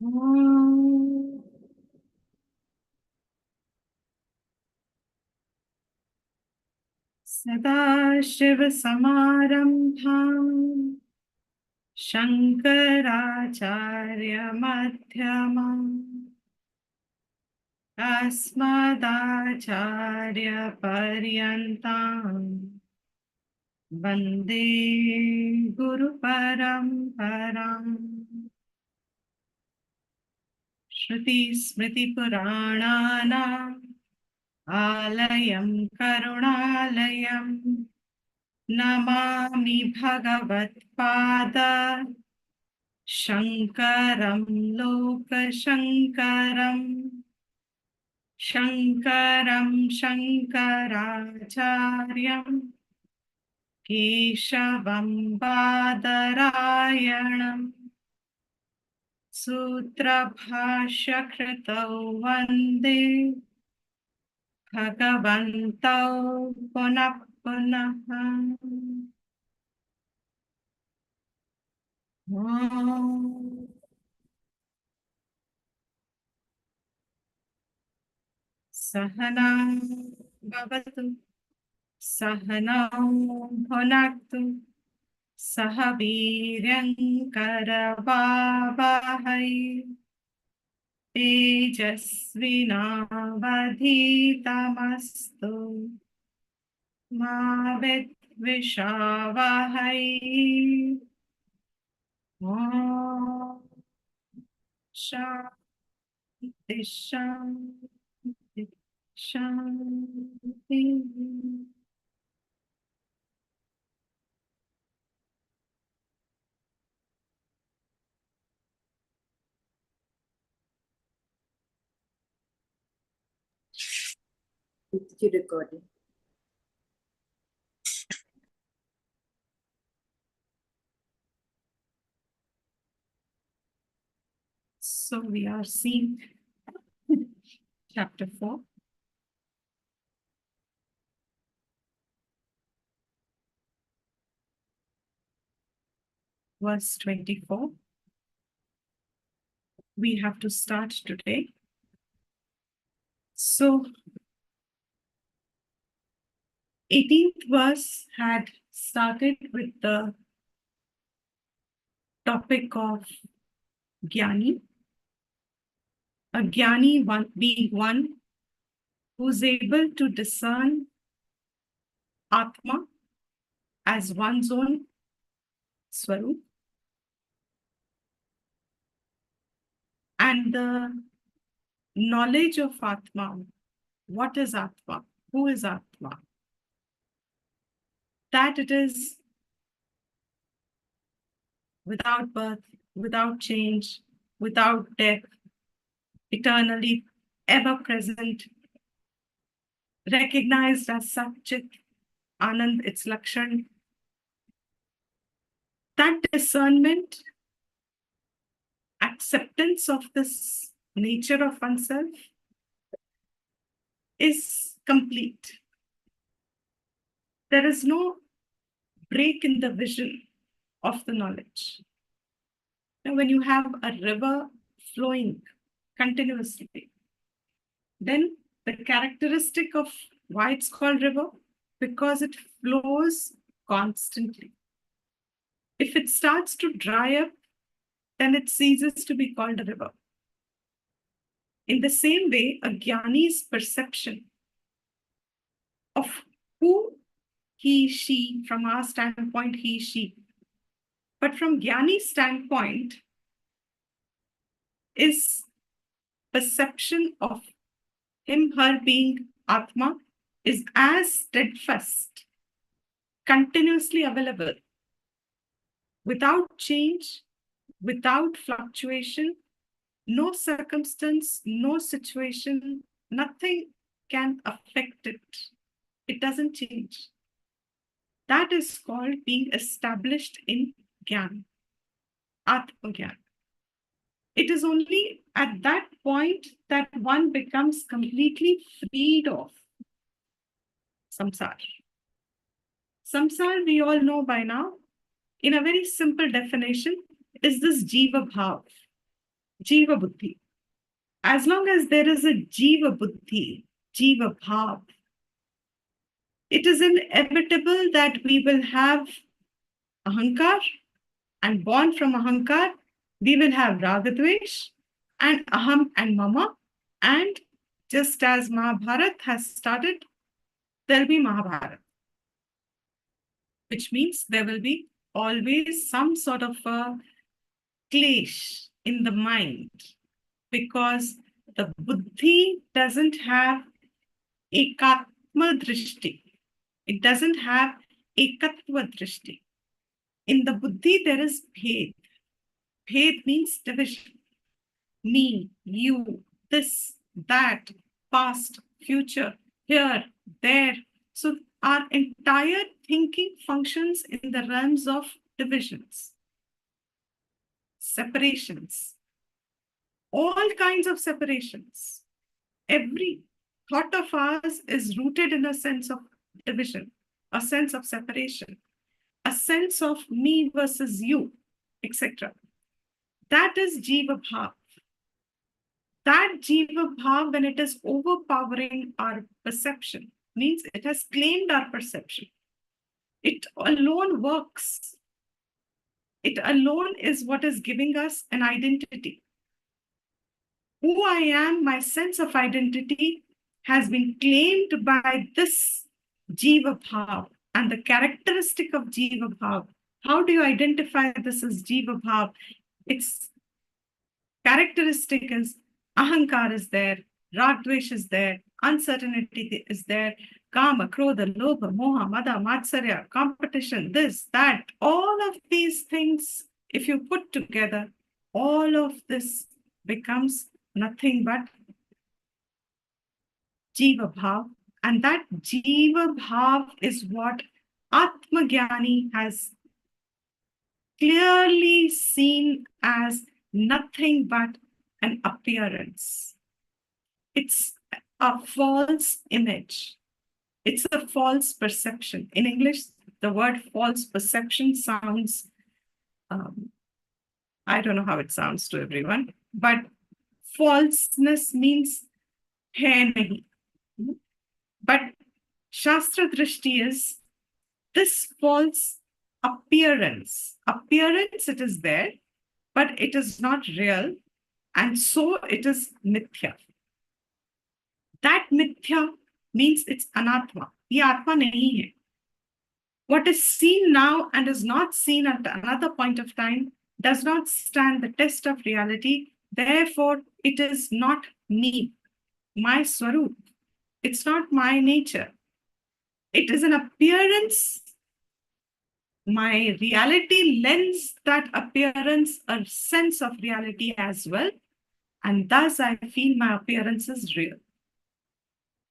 Om Sadashiva-Samarambham Shankaracharya-Madhyamam Asmadacharya-Paryantam Vande Guru-Paramparam Shruti-Smriti-Purananam Alayam Karunalayam Namami Bhagavad-Pada Shankaram Lokashankaram Shankaram Shankaracharyam Keshavam Badarayanam Sutra Bhashya Kritau Vande Bhagavantau Punah Punah Om Sahana Bhavatu Sahanau Bhunaktu Sahaviryan Karavavahai Tejasvinavadhitamastu Ma Vidvishavahai Om Shanti Shanti Shanti. Recording. So we are seeing chapter 4. Verse 24. We have to start today. So 18th verse had started with the topic of Jnani. A Jnani being one who's able to discern Atma as one's own Swarup, and the knowledge of Atma. What is Atma? Who is Atma? That it is without birth, without change, without death, eternally ever present, recognized as Satchit, Anand, its Lakshan. That discernment, acceptance of this nature of oneself is complete. There is no break in the vision of the knowledge. Now, when you have a river flowing continuously, then the characteristic of why it's called river, because it flows constantly. If it starts to dry up, then it ceases to be called a river. In the same way, a Jnani's perception of who he, she, from our standpoint, he, she, but from Jnani's standpoint, is perception of him, her being Atma is as steadfast, continuously available, without change, without fluctuation, no circumstance, no situation, nothing can affect it. It doesn't change. That is called being established in Jnana, Atma Jnana. It is only at that point that one becomes completely freed of samsara. Samsara, we all know by now, in a very simple definition, is this jiva bhav. Jiva Buddhi. As long as there is a Jiva Buddhi, Jiva Bhav, it is inevitable that we will have Ahankar, and born from Ahankar, we will have Ragadvesh and Aham and Mama. And just as Mahabharat has started, there will be Mahabharat, which means there will be always some sort of a clash in the mind, because the buddhi doesn't have ekatma drishti. It doesn't have ekatva drishti. In the buddhi, there is bhed. Bhed means division. Me, you, this, that, past, future, here, there. So our entire thinking functions in the realms of divisions, separations, all kinds of separations. Every thought of ours is rooted in a sense of division, a sense of separation, a sense of me versus you, etc. That is Jiva Bhav. That Jiva Bhav, when it is overpowering our perception, means it has claimed our perception. It alone works. It alone is what is giving us an identity. Who I am, my sense of identity, has been claimed by this Jiva Bhav. And the characteristic of Jiva Bhav, how do you identify this as Jiva Bhav? Its characteristic is Ahankar is there, Ragdvesh is there, uncertainty is there, Kama, Krodha, Lobha, Moha, Mada, Matsarya, competition, this, that, all of these things, if you put together, all of this becomes nothing but Jiva Bhav. And that Jiva Bhav is what Atma Jnani has clearly seen as nothing but an appearance. It's a false image. It's a false perception. In English, the word false perception sounds, I don't know how it sounds to everyone, but falseness means hai nahi. But Shastra Drishti is this false appearance. Appearance, it is there, but it is not real. And so it is mithya. That mithya means it's anatma. Ye atma nahi hai. What is seen now and is not seen at another point of time does not stand the test of reality. Therefore, it is not me, my swarup. It's not my nature. It is an appearance. My reality lends that appearance a sense of reality as well. And thus I feel my appearance is real.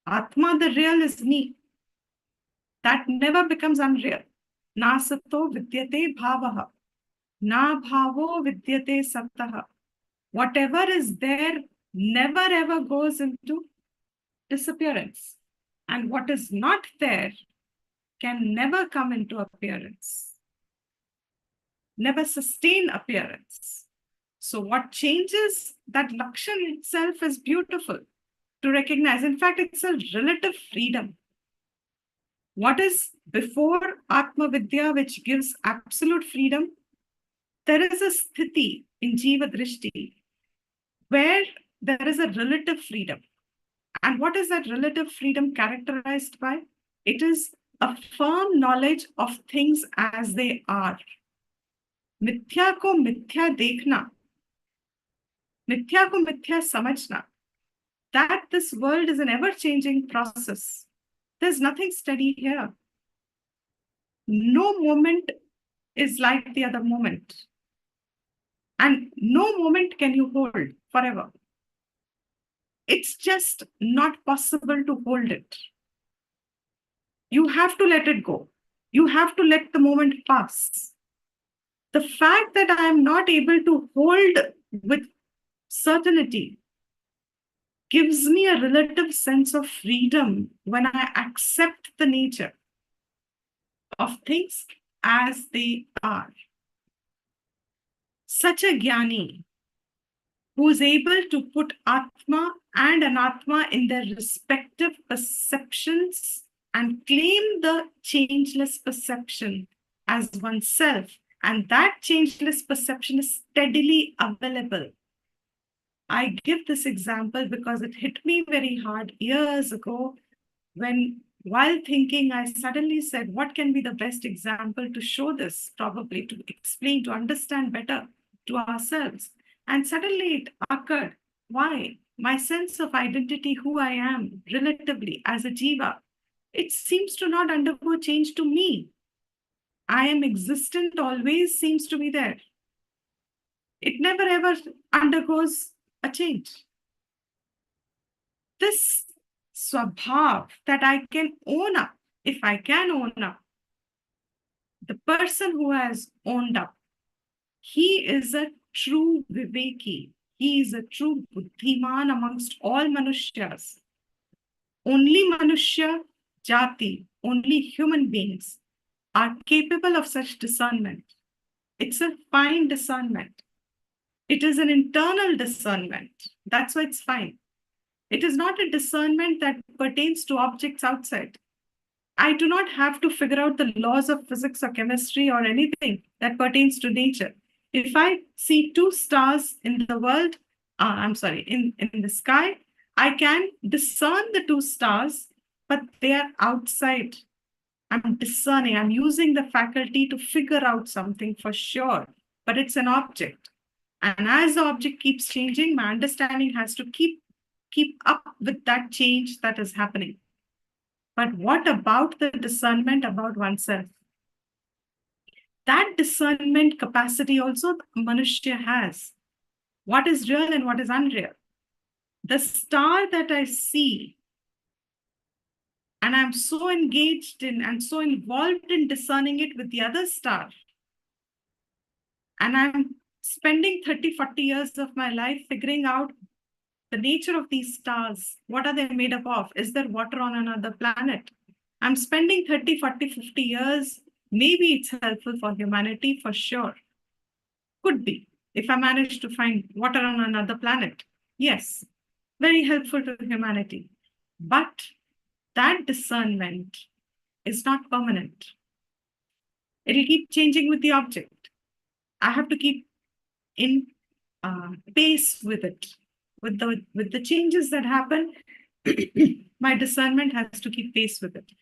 Atma, the real, is me. That never becomes unreal. Na sato vidyate bhavaha. Na bhavo vidyate sattaha. Whatever is there never ever goes into disappearance. And what is not there can never come into appearance, never sustain appearance. So what changes, that Lakshan itself is beautiful to recognize. In fact, it's a relative freedom. What is before Atma Vidya, which gives absolute freedom? There is a sthiti in Jiva Drishti where there is a relative freedom. And what is that relative freedom characterized by? It is a firm knowledge of things as they are. मिथ्या को मिथ्या देखना, मिथ्या को मिथ्या समझना, that this world is an ever-changing process. There's nothing steady here. No moment is like the other moment. And no moment can you hold forever. It's just not possible to hold it. You have to let it go. You have to let the moment pass. The fact that I am not able to hold with certainty gives me a relative sense of freedom when I accept the nature of things as they are. Such a jnani who is able to put Atma and Anatma in their respective perceptions and claim the changeless perception as oneself. And that changeless perception is steadily available. I give this example because it hit me very hard years ago when, while thinking, I suddenly said, what can be the best example to show this, probably to explain, to understand better to ourselves? And suddenly it occurred, why? My sense of identity, who I am relatively as a jiva, it seems to not undergo change to me. I am existent, always seems to be there. It never ever undergoes a change. This swabhav that I can own up, if I can own up, the person who has owned up, he is a true viveki. He is a true buddhiman amongst all manushyas. Only manushya jati, only human beings are capable of such discernment. It's a fine discernment. It is an internal discernment. That's why it's fine. It is not a discernment that pertains to objects outside. I do not have to figure out the laws of physics or chemistry or anything that pertains to nature. If I see two stars in the world, in the sky, I can discern the two stars, but they are outside. I'm discerning, I'm using the faculty to figure out something for sure, but it's an object. And as the object keeps changing, my understanding has to keep up with that change that is happening. But what about the discernment about oneself? That discernment capacity also Manushya has. What is real and what is unreal? The star that I see, and I'm so engaged in and so involved in discerning it with the other star, and I'm spending 30, 40 years of my life figuring out the nature of these stars. What are they made up of? Is there water on another planet? I'm spending 30, 40, 50 years. Maybe it's helpful for humanity for sure. Could be. If I manage to find water on another planet. Yes, very helpful to humanity. But that discernment is not permanent. It'll keep changing with the object. I have to keep in pace with it. With the changes that happen, my discernment has to keep pace with it.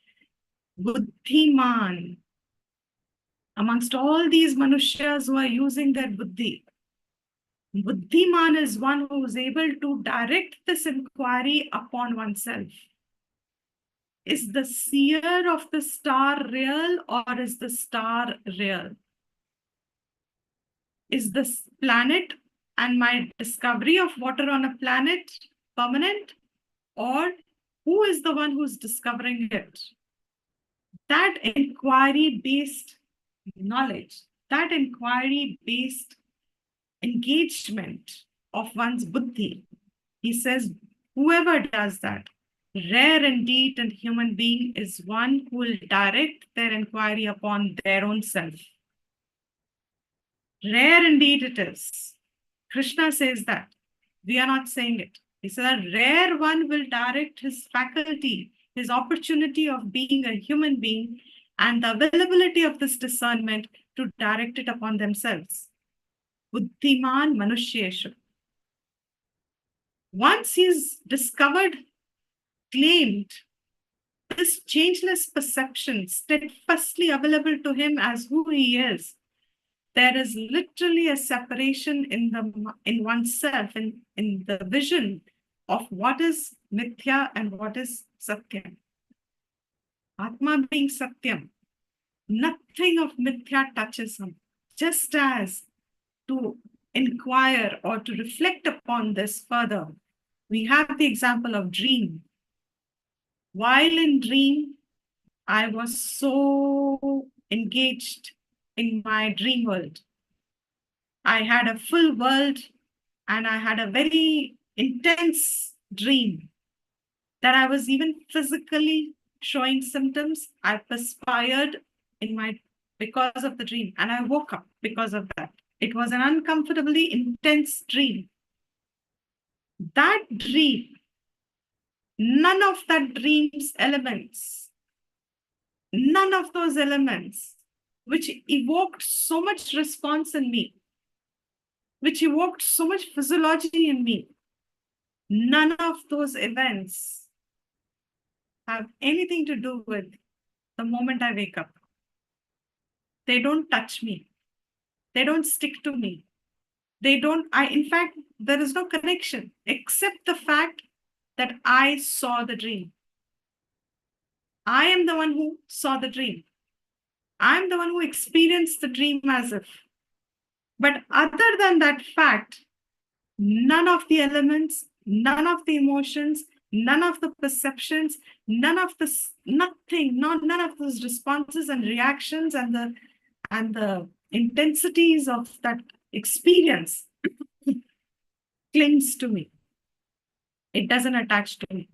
Buddhiman, amongst all these manushyas who are using their buddhi, Buddhiman is one who is able to direct this inquiry upon oneself. Is the seer of the star real or is the star real? Is this planet and my discovery of water on a planet permanent, or who is the one who's discovering it? That inquiry-based knowledge, that inquiry-based engagement of one's buddhi, he says, whoever does that, rare indeed in human being is one who will direct their inquiry upon their own self. Rare indeed it is. Krishna says that. We are not saying it. He said a rare one will direct his faculty, his opportunity of being a human being, and the availability of this discernment to direct it upon themselves. Buddhiman Manushyeshu. Once he's discovered, claimed this changeless perception steadfastly available to him as who he is, there is literally a separation in oneself, in the vision of what is mithya and what is satyam. Atma being satyam, nothing of mithya touches him. Just as to inquire or to reflect upon this further, we have the example of dream. While in dream, I was so engaged in my dream world. I had a full world and I had a very intense dream that I was even physically showing symptoms. I perspired because of the dream, and I woke up because of that. It was an uncomfortably intense dream. that dream, none of that dream's elements, none of those elements which evoked so much response in me, which evoked so much physiology in me, none of those events have anything to do with the moment I wake up. They don't touch me. They don't stick to me. In fact, there is no connection except the fact that I saw the dream. I am the one who saw the dream. I'm the one who experienced the dream as if. But other than that fact, none of the elements, none of the emotions, none of the perceptions, none of those responses and reactions and the intensities of that experience clings to me. It doesn't attach to me.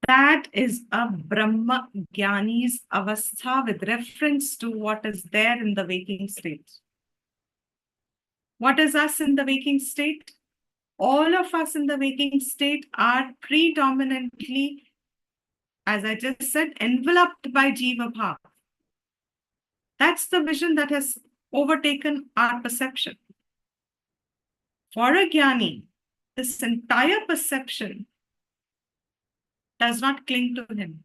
That is a Brahma Jnani's avastha with reference to what is there in the waking state. What is us in the waking state? All of us in the waking state are predominantly, as I just said, enveloped by Jiva Bhav. That's the vision that has overtaken our perception. For a Jnani, this entire perception does not cling to him.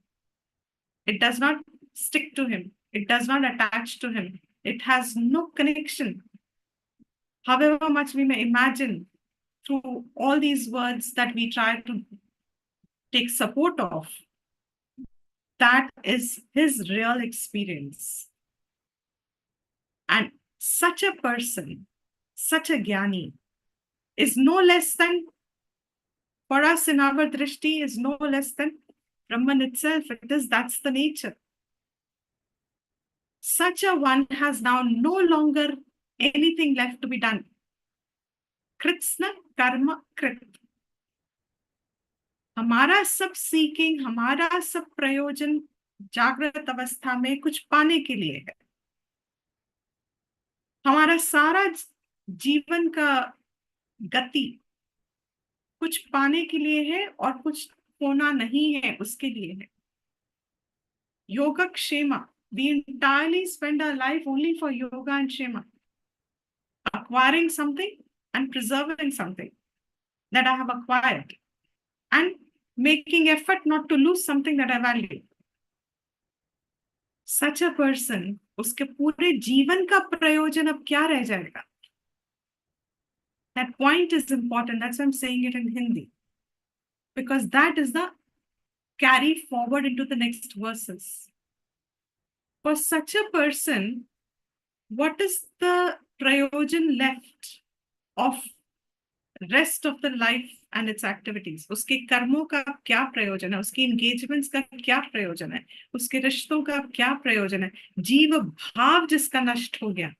It does not stick to him. It does not attach to him. It has no connection. However much we may imagine through all these words that we try to take support of, that is his real experience. And such a person, such a Jnani, is no less than, for us in our drishti, is no less than Brahman itself. That's the nature. Such a one has now no longer anything left to be done. Kritsna karma krit. हमारा सब seeking, हमारा सब प्रयोजन जागृत अवस्था में कुछ पाने के लिए है. हमारा सारा जीवन का गति कुछ पाने के लिए है और कुछ होना नहीं है उसके लिए है. Yoga Kshema. We entirely spend our life only for yoga and Kshema. Acquiring something and preserving something that I have acquired. And making effort not to lose something that I value. Such a person, उसके पूरे जीवन का प्रयोजन अब क्या रह जाएगा? That point is important. That's why I'm saying it in Hindi. Because that is the carry forward into the next verses. For such a person, what is the prayojan left of rest of the life and its activities? उसके कर्मों का क्या प्रयोजन है? उसकी engagements का क्या प्रयोजन है? उसके रिश्तों का क्या प्रयोजन है? जीव भाव जिसका नष्ट हो गया,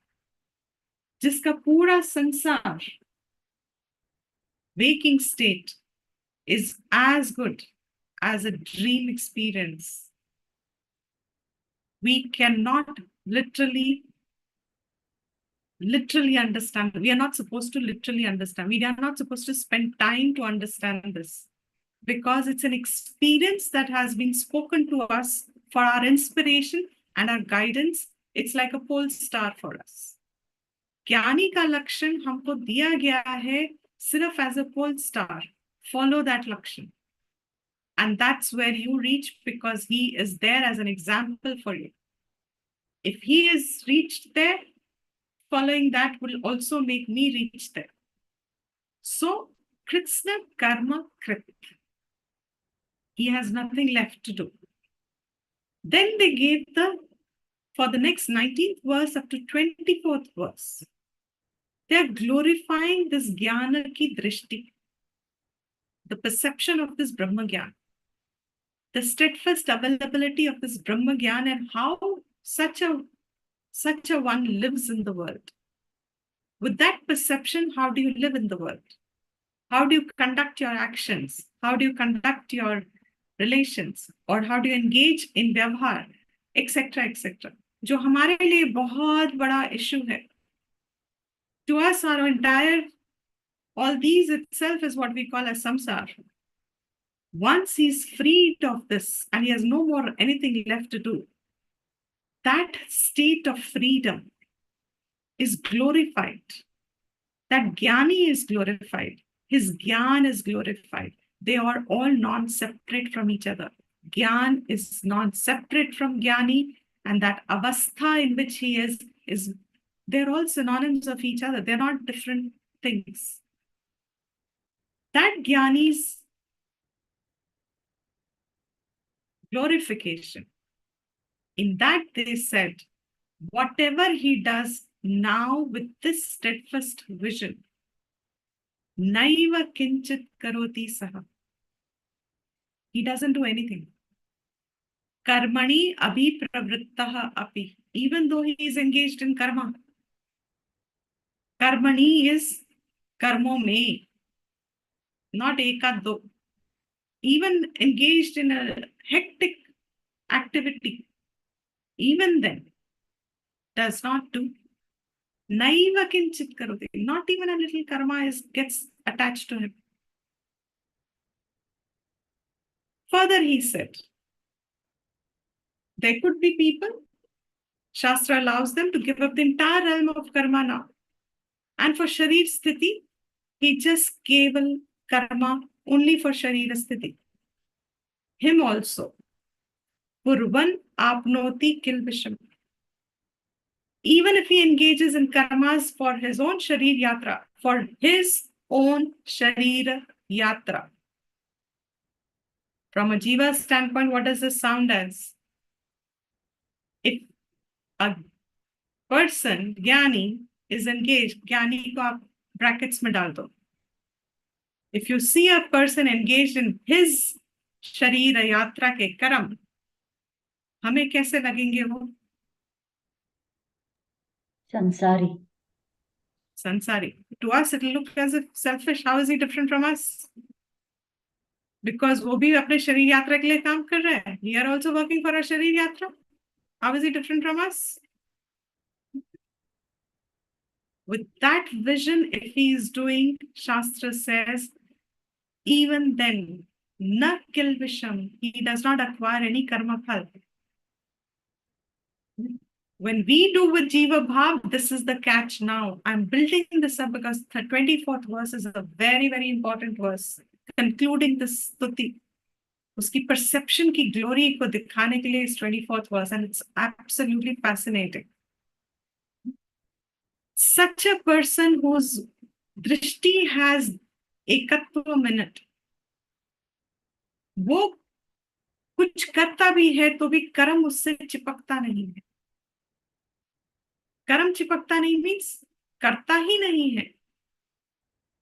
जिसका पूरा संसार waking state is as good as a dream experience. We cannot literally understand. We are not supposed to literally understand. We are not supposed to spend time to understand this, because it's an experience that has been spoken to us for our inspiration and our guidance. It's like a pole star for us. ज्ञानी का लक्षण हमको दिया गया है सिर्फ as a pole star. Follow that lakshan. And that's where you reach, because he is there as an example for you. If he is reached there, following that will also make me reach there. So, Kritsna karma krit. He has nothing left to do. Then they gave for the next 19th verse up to 24th verse, they are glorifying this jnana ki drishti, the perception of this Brahma Jnana, the steadfast availability of this Brahma Jnana, and how such a one lives in the world. With that perception, how do you live in the world? How do you conduct your actions? How do you conduct your relations? Or how do you engage in vyavhar, etc., etc. जो हमारे लिए बहुत बड़ा issue है. To us, our entire All these itself is what we call as samsara. Once he's freed of this and he has no more anything left to do, that state of freedom is glorified. That jnani is glorified. His gyan is glorified. They are all non-separate from each other. Gyan is non-separate from jnani, and that avastha in which he is they're all synonyms of each other. They're not different things. That jnani's glorification, in that they said, whatever he does now with this steadfast vision, naiva kinchit karoti saha. He doesn't do anything. Karmani abhipravrittaha api. Even though he is engaged in karma. Karmani is karmo me, not ekado. Even engaged in a hectic activity, even then, does not do. Naiva kinchit karoti. Not even a little karma gets attached to him. Further, he said, there could be people, Shastra allows them to give up the entire realm of karma now. And for Sharir Sthiti, he just gave karma only for Sharir Sthiti. Him also. Purvan apnoti kilvisham. Even if he engages in karmas for his own Sharir Yatra, for his own Sharir Yatra. From a Jiva standpoint, what does this sound as? If a person, Jnani, is engaged, Jnani ko aap brackets mein dal do. If you see a person engaged in his Sharira Yatra ke karam, हमें कैसे लगेंगे वो? Sansari. Sansari. To us, it will look as if selfish. How is he different from us? Because वो भी अपने शरीर यात्रा के लिए काम कर रहा है. We are also working for our शरीर यात्रा. How is he different from us? With that vision, if he is doing, Shastra says, even then, na kilvisham, he does not acquire any karma phal. When we do with Jiva Bhav, this is the catch now. I'm building this up because the 24th verse is a very, very important verse. Concluding this stuti, uski perception ki glory ko dikhane ke liye is 24th verse, and it's absolutely fascinating. Such a person whose drishti has ekatva minute, वो कुछ करता भी है तो भी कर्म उससे चिपकता नहीं है. कर्म चिपकता नहीं means करता ही नहीं है.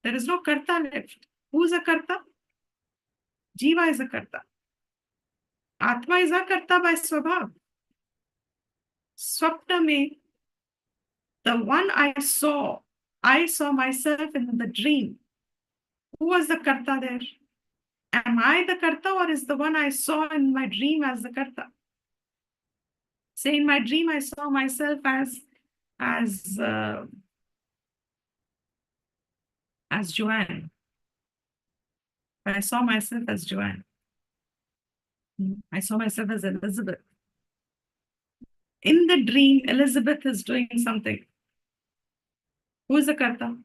There is no karta left. Who is a karta? Jiva is a karta. Atma is a karta by swabhav. Swapna mein, the one I saw myself in the dream. Who was the karta there? Am I the karta, or is the one I saw in my dream as the karta? Say in my dream I saw myself as Joanne. I saw myself as Joanne. I saw myself as Elizabeth. In the dream, Elizabeth is doing something. Who is the karta?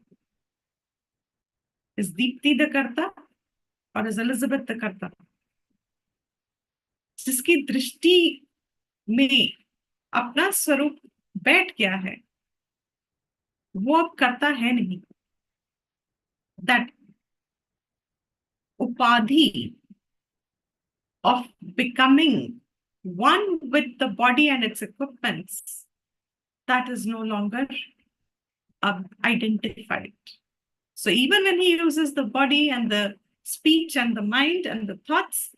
Is Deepti the karta, or is Elizabeth the karta? जिसकी दृष्टि में अपना स्वरूप बैठ गया है, वो अब करता है नहीं. That upadhi of becoming one with the body and its equipments, that is no longer identified. So even when he uses the body and the speech and the mind and the thoughts,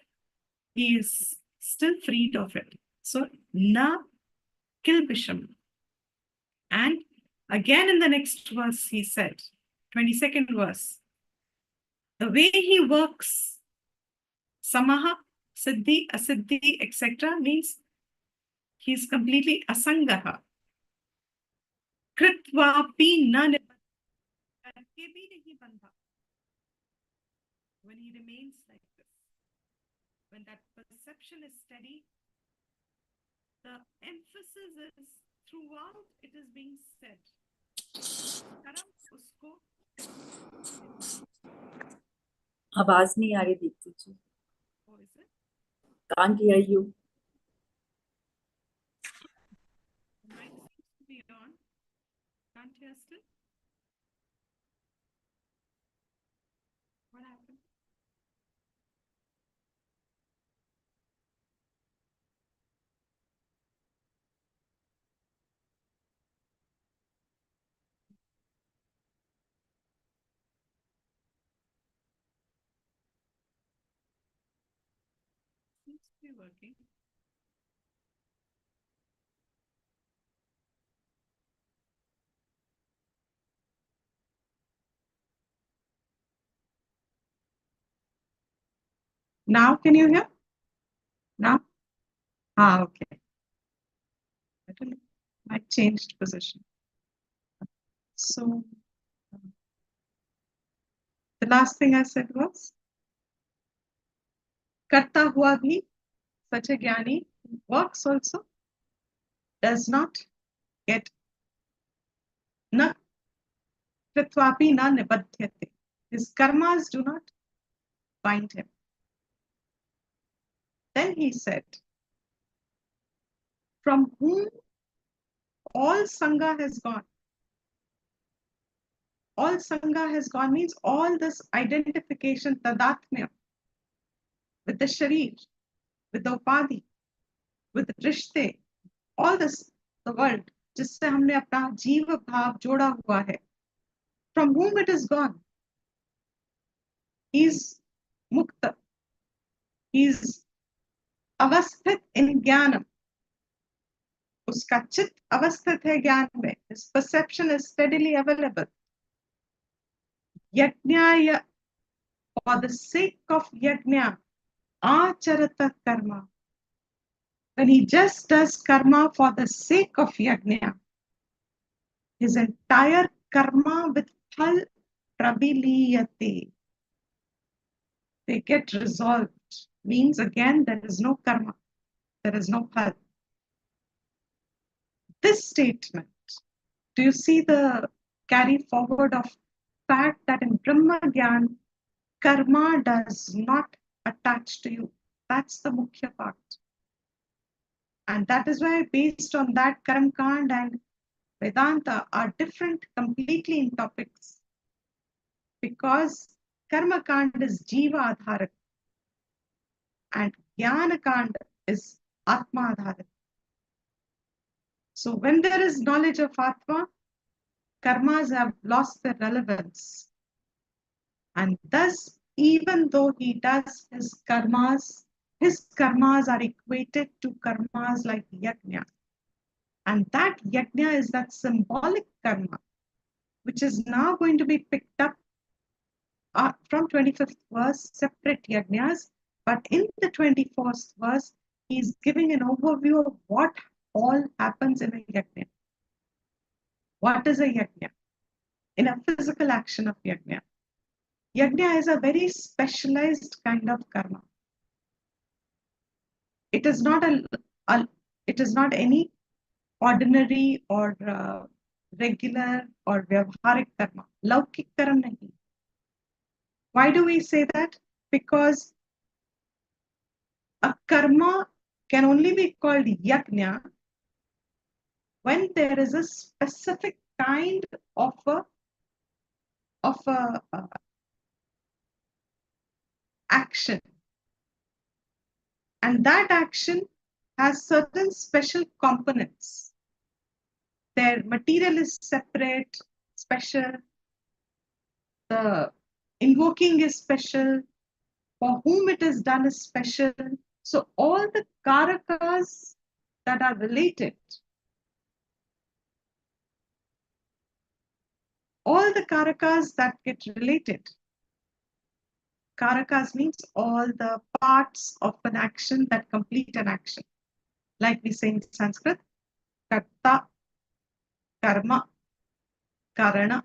he is still freed of it. So na kilbisham. And again in the next verse he said, 22nd verse, the way he works, samaha, siddhi, asiddhi, etc., means he is completely asangaha. Kritva pi na karke bhi nahi bandha. when he remains like this, when that perception is steady, the emphasis is throughout it is being said. Karam usko. आवाज नहीं आ रही दीप्ति जी. Oh, is it? Can't hear you. The mic seems to be on. Can't hear still? What happened? Seems to be working. Now can you hear? Now? Ah, okay. I don't know. I changed position. So the last thing I said was, karta hua bhi, such a jnani works also, does not get na kritvapi na nibadhyate. His karmas do not bind him. Then he said, from whom all sangha has gone. All sangha has gone means all this identification, tadatmya, with the sharir, with the upadhi, with the rishte, all this, the world, जिससे हमने अपना जीव भाव जोड़ा हुआ है. From whom it is gone. He is mukta. He is avasthit in jnanam. उसका चित अवस्थित है ज्ञान में. His perception is steadily available. Yajnaya, for the sake of yajna, acharata karma. When he just does karma for the sake of yajna, his entire karma with phal praviliyate. They get resolved. Means again there is no karma. There is no phal. This statement, do you see the carry forward of fact that in Brahma Gyan, karma does not attach to you? That's the mukhya part. And that is why based on that, Karam Kand and Vedanta are different completely in topics. Because Karma Kand is Jiva Adharat and Jnana Kand is Atma Adharat. So when there is knowledge of Atma, karmas have lost their relevance. And thus, even though he does his karmas are equated to karmas like yajna. And that yajna is that symbolic karma, which is now going to be picked up from 25th verse, separate yajnas. But in the 24th verse, he's giving an overview of what all happens in a yajna. What is a yajna? In a physical action of yajna. Yajna is a very specialized kind of karma. It is not any ordinary or regular or vyavharik karma. Laukik karma nahi. Why do we say that? Because a karma can only be called yajna when there is a specific kind of a action. And that action has certain special components. Their material is separate, special. The invoking is special. For whom it is done is special. So all the karakas that are related, all the karakas that get related, karakas means all the parts of an action that complete an action. Like we say in Sanskrit, karta, karma, karana,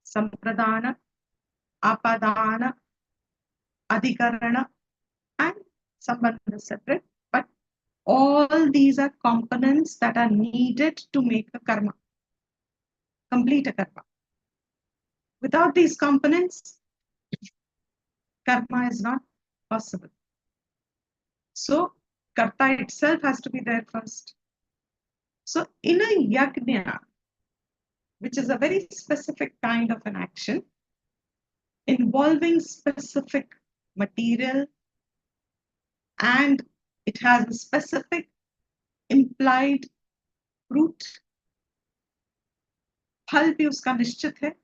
sampradana, apadana, Adhikarana, and Sambandha is separate. But all these are components that are needed to make a karma, complete a karma. Without these components, karma is not possible. So, karta itself has to be there first. So, in a yajna, which is a very specific kind of an action involving specific material, and it has a specific implied fruit, फल भी उसका निश्चित है,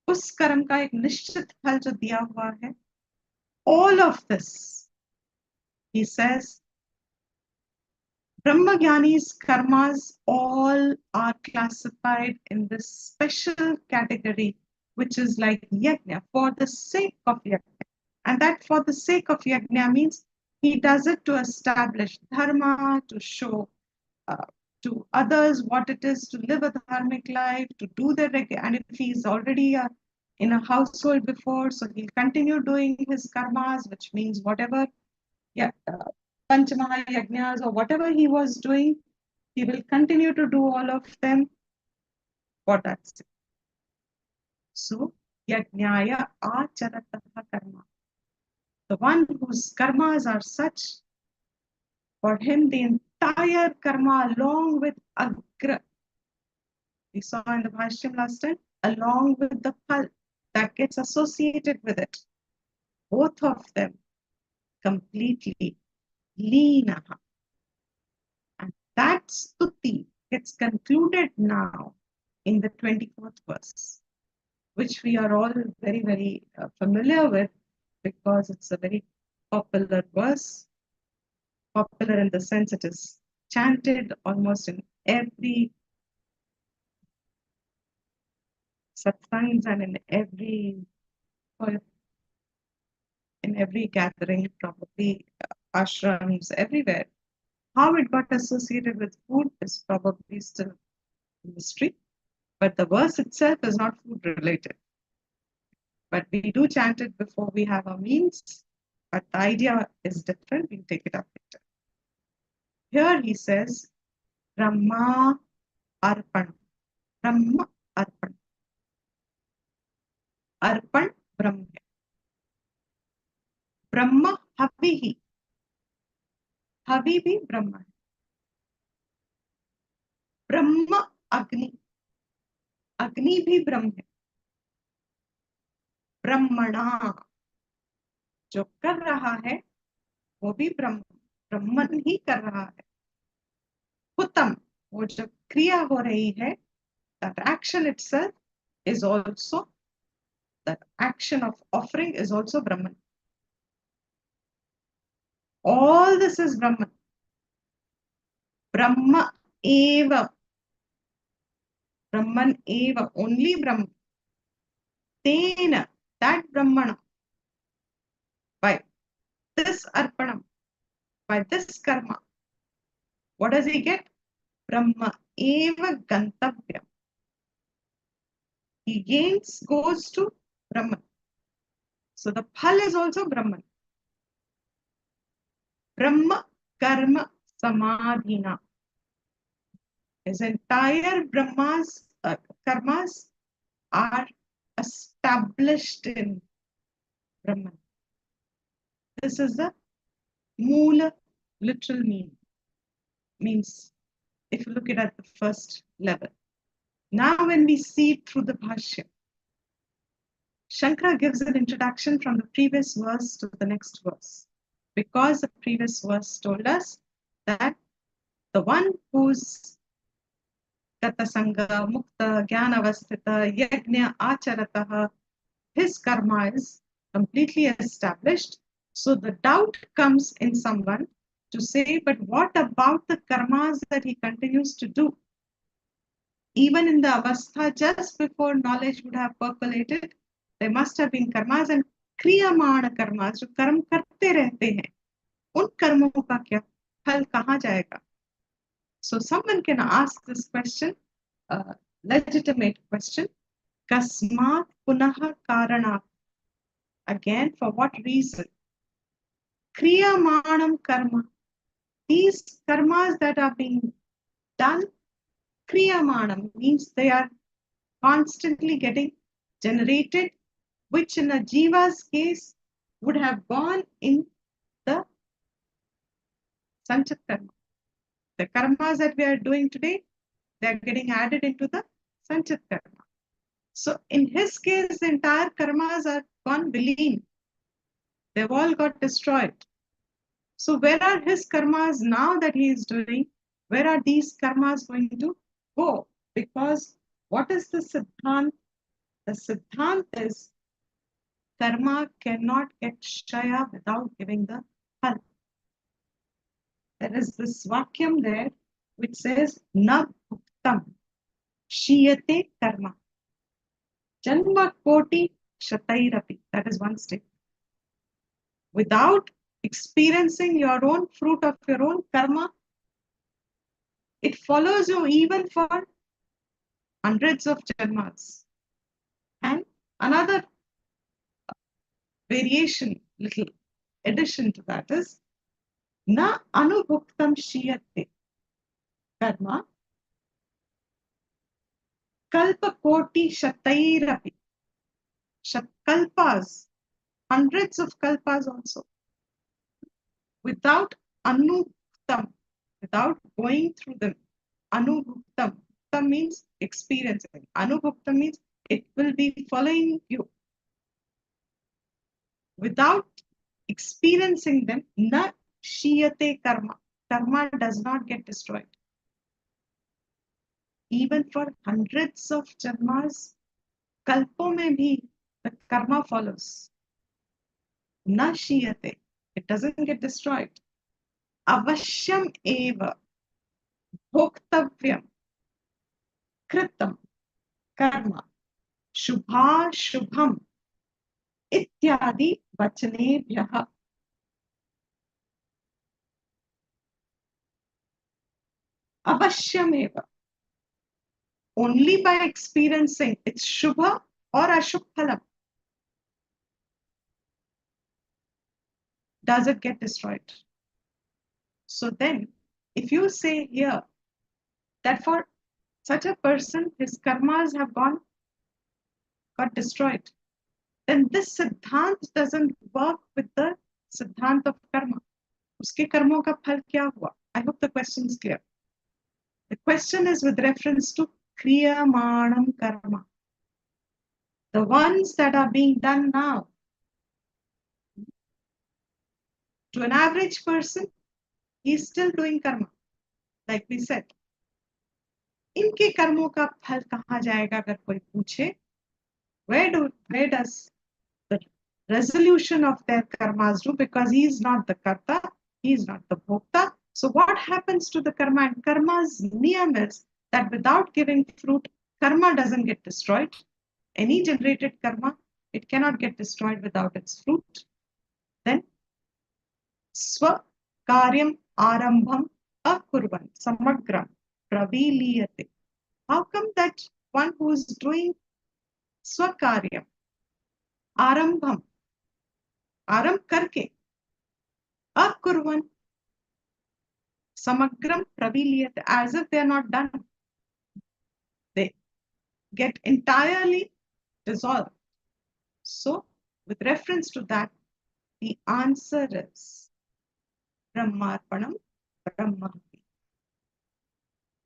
उस कर्म का एक निश्चित फल जो दिया हुआ है. All of this, he says, Brahmagyani's karmas all are classified in this special category, which is like yajna, for the sake of yajna. And that for the sake of yajna means he does it to establish dharma, to show to others what it is to live a dharmic life, to do the and if he's already in a household before, so he'll continue doing his karmas, which means whatever Panchamaha Yajnas or whatever he was doing, he will continue to do all of them for that sake. So, Yajnaya Acharataha Karma. The one whose karmas are such, for him the entire karma along with Agra, we saw in the Bhashyam last time, along with the Phal that gets associated with it, both of them completely Leenaha. And that stuti gets concluded now in the 24th verse, which we are all very, very familiar with because it's a very popular verse. Popular in the sense it is chanted almost in every satsangs and in every gathering, probably ashrams, everywhere. How it got associated with food is probably still a mystery, but the verse itself is not food related. But we do chant it before we have our meals, but the idea is different. We'll take it up later. Here he says, Brahma Arpan. Brahma Arpan. Arpan Brahma. Brahma Havihi. Havi bhi Brahma. Brahma Agni. Agni bhi Brahma. ब्रह्मणा जो कर रहा है वो भी ब्रह्मन ही कर रहा है. हुतम वो जो क्रिया हो रही है, that action itself is also, that action of offering is also Brahman. All this is Brahman. Brahma eva. Brahman eva, only Brahman. Tena, that Brahmana, by this arpanam, by this karma, what does he get? Brahma eva gantavya. He goes to Brahman. So the phal is also Brahman. Brahma karma samadhina. His entire Brahma's karmas are established in Brahman. This is the Moola literal meaning. Means, if you look at the first level. Now when we see it through the Bhashya, Shankara gives an introduction from the previous verse to the next verse. Because the previous verse told us that the one who's Gata Sangha, Mukta, Jnana Avasthita, Yajna Acharataha, his karma is completely established. So the doubt comes in someone to say, but what about the karmas that he continues to do? Even in the avastha, just before knowledge would have percolated, there must have been karmas and kriyamana karmas, जो कर्म करते रहते हैं, उन कर्मों का क्या फल कहाँ जाएगा? So someone can ask this question, legitimate question, kasmat punaha karanat Again, for what reason? Kriyamanam karma. These karmas that are being done, kriyamanam means they are constantly getting generated, which in a jiva's case would have gone in the sanchit karma. The karmas that we are doing today, they are getting added into the sanchit karma. So in his case, the entire karmas are gone vileen. They've all got destroyed. So where are his karmas now that he is doing? Where are these karmas going to go? Because what is the siddhant? The siddhant is karma cannot get shaya without giving the phal. There is this vakyam there which says na bhuktam shiyate karma janma koti shatairapi. That is one statement. Without experiencing your own fruit of your own karma, it follows you even for hundreds of janmas. And another variation, little addition to that is na anubhuktam shiyate karma kalpa koti shatairapi. Kalpas, hundreds of kalpas also. Without anubhuktam, without going through them, anubhuktam. Bhuktam means experiencing. Anubhuktam means it will be following you. Without experiencing them, na shiyate karma. Karma does not get destroyed. Even for hundreds of janmas, kalpo mein bhi the karma follows. Na shiyate. It doesn't get destroyed. Avashyam eva bhoktavyam kritam karma shubha shubham ityadi vachanebhyah. Avashyam eva. Only by experiencing its shubha or ashubhalam does it get destroyed. So then, if you say here that for such a person, his karmas have got destroyed, then this siddhant doesn't work with the siddhant of karma. Uske karmon ka phal kya hua? I hope the question is clear. The question is with reference to kriyamanam karma. The ones that are being done now. To an average person, he is still doing karma. Like we said. इनके कर्मों का फल कहाँ जाएगा अगर कोई पूछे? Where does the resolution of their karmas do? Because he is not the karta, he is not the bhokta. So what happens to the karma? And karma's niyam is that without giving fruit, karma doesn't get destroyed. Any generated karma, it cannot get destroyed without its fruit. Then swa karyam arambham akurvan samagram praviliyate. How come that one who is doing swakaryam, arambham, aram karke, akurvan, samagram praviliyate, as if they are not done. They get entirely dissolved. So, with reference to that, the answer is Brahmarpanam Brahmahati.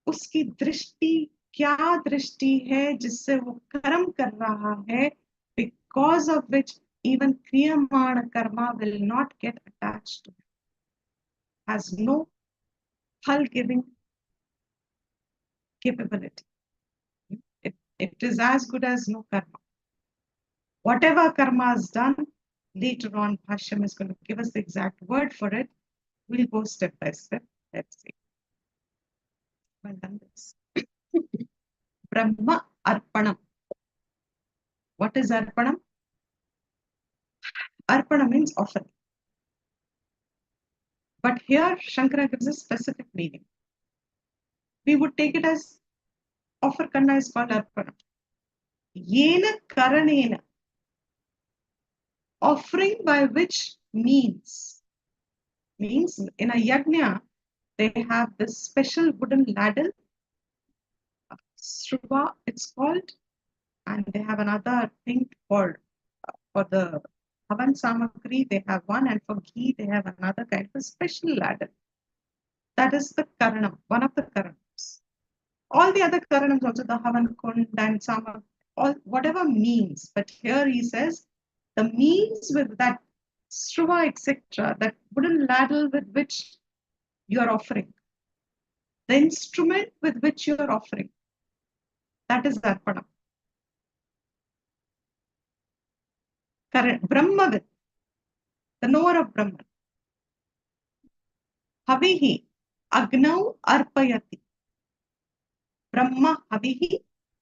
उसकी दृष्टि क्या दृष्टि है जिससे वो कर्म कर रहा है, because of which even kriyamana karma will not get attached to him. Has no phal giving capability. It is as good as no karma. Whatever karma is done, later on Bhashyam is going to give us the exact word for it. We'll go step by step. Let's see. Well done this. Brahma Arpanam. What is Arpanam? Arpana means offering. But here Shankara gives a specific meaning. We would take it as offer karna is called Arpana. Yena karanena. offering by which means in a yajna, they have this special wooden ladle, Shruva, it's called, and they have another thing for the Havan Samakri, they have one, and for ghee, they have another kind of a special ladle. That is the Karanam, one of the Karanams. All the other Karanams, also the Havan Kund and Samak, all whatever means, but here he says the means with that Shruva, etc., that wooden ladle with which you are offering, the instrument with which you are offering, that is Arpanam. Brahmavid, the knower of Brahman. Havihi, Agnau Arpayati. Brahma Havihi,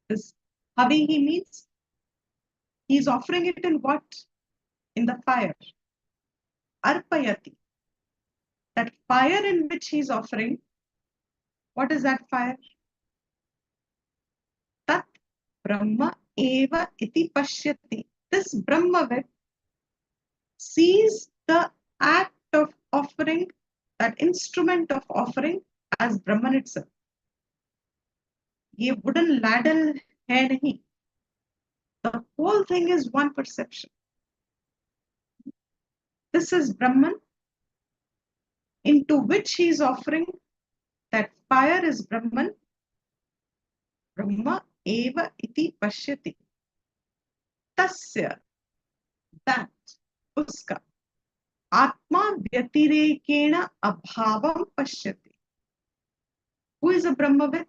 this Havihi means he is offering it in what? In the fire. Arpayati. That fire in which he is offering, what is that fire? Tat Brahma Eva Iti Pashyati. This Brahmavid sees the act of offering, that instrument of offering, as Brahman itself. ये wooden ladle है नहीं. The whole thing is one perception. This is Brahman, into which he is offering. That fire is Brahman. Brahma eva iti pashyati. Tasya, that, uska, atma vyatirekena abhavam pashyati. Who is a Brahmavid?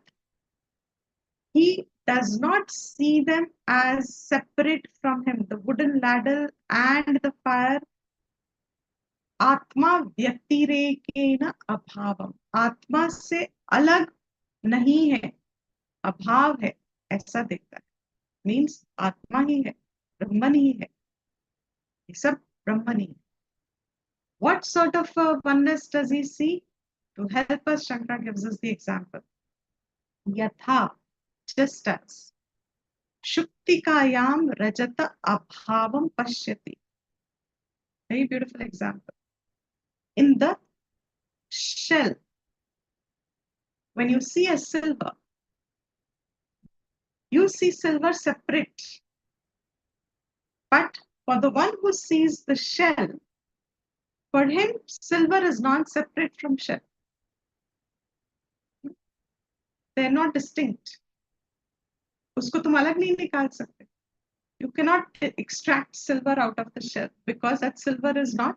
He does not see them as separate from him. The wooden ladle and the fire. आत्मा व्यतिरेकेन अभावम, आत्मा से अलग नहीं है, अभाव है, ऐसा देखता है. मीन्स आत्मा ही है, ब्रह्मन ही है, ये सब ब्रह्मन ही है. What sort of oneness does he see? To help us, Shankara gives us the example. Yatha, just as Shuktikayam rajata abhavam pashyati. Very beautiful example. In the shell, when you see a silver, you see silver separate. But for the one who sees the shell, for him, silver is not separate from shell. They are not distinct. उसको तुम अलग नहीं निकाल सकते. You cannot extract silver out of the shell because that silver is not,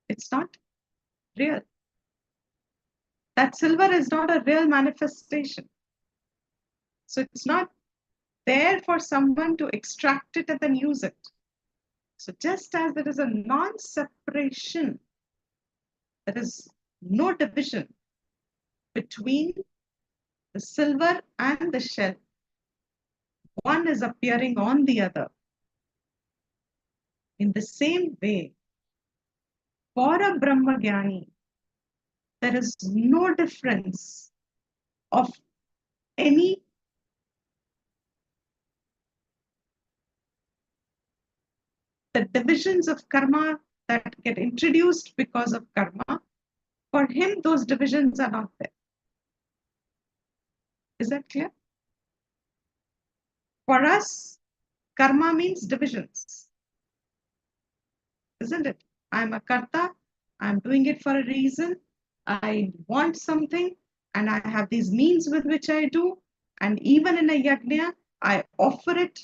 it's not real. That silver is not a real manifestation. So it's not there for someone to extract it and then use it. So just as there is a non-separation, there is no division between the silver and the shell. One is appearing on the other. In the same way, for a Brahmagyani, there is no difference of any the divisions of karma that get introduced because of karma. For him, those divisions are not there. Is that clear? For us, karma means divisions. Isn't it? I'm a karta, I'm doing it for a reason, I want something, and I have these means with which I do, and even in a yajna, I offer it.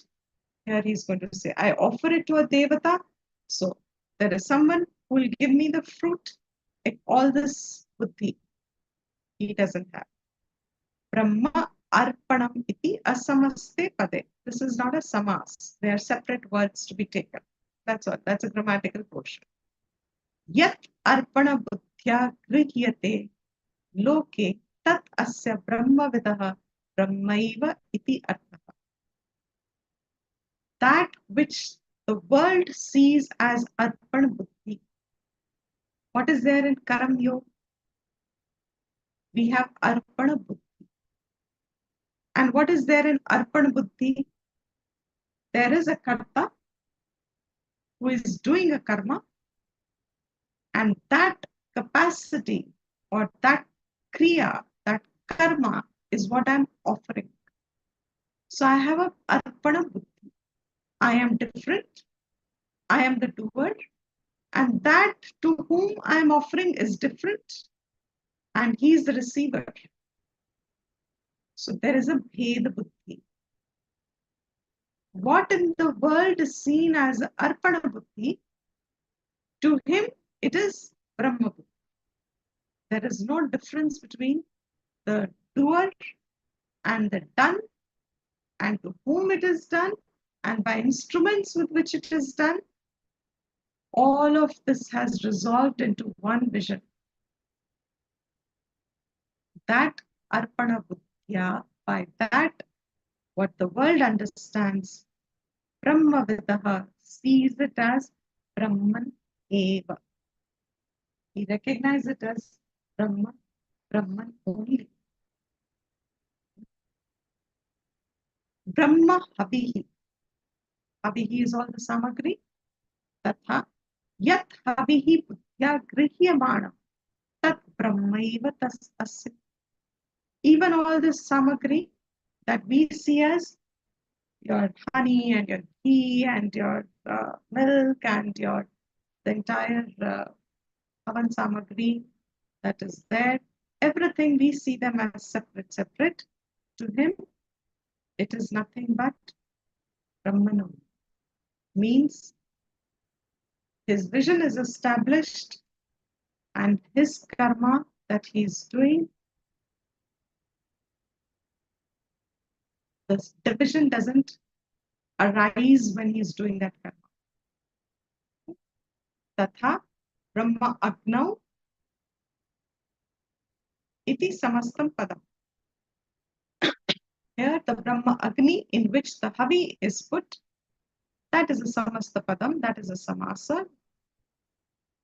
Here he's going to say, I offer it to a devata, so there is someone who will give me the fruit. If all this buddhi he doesn't have. Brahma arpanam iti asamaste pade. This is not a samas. They are separate words to be taken. That's all. That's a grammatical portion. Yat arpana buddhya grihyate loke tat asya brahmavidaha brahmaiva iti arthaha. That which the world sees as arpana buddhi. What is there in Karam Yoga? We have arpana buddhi. And what is there in arpana buddhi? There is a karta who is doing a karma, and that capacity or that kriya, that karma is what I'm offering. So I have a arpana buddhi. I am different. I am the doer, and that to whom I am offering is different, and he is the receiver. So there is a bheda buddhi. What in the world is seen as arpana buddhi, to him it is brahma buddhi. There is no difference between the doer and the done, and to whom it is done, and by instruments with which it is done. All of this has resolved into one vision. That arpana buddhya, by that, what the world understands, Brahma Vidaha sees it as Brahman Eva. He recognizes it as Brahman, Brahman only. Brahma Habihi. Habihi is all the samagri. Tatha Yat Habihi Buddhya Grihyamana. Tat Brahmaiva Tas Asya. Even all this samagri that we see as your honey and your ghee and your milk and your the entire Havan samagri that is there, everything we see them as separate. To him, it is nothing but Brahmanam. Means his vision is established and his karma that he is doing, the division doesn't arise when he's doing that karma. Tatha Brahma Agnau iti samastam padam. Here the Brahma Agni in which the Havi is put, that is a samasta padam, that is a samasa,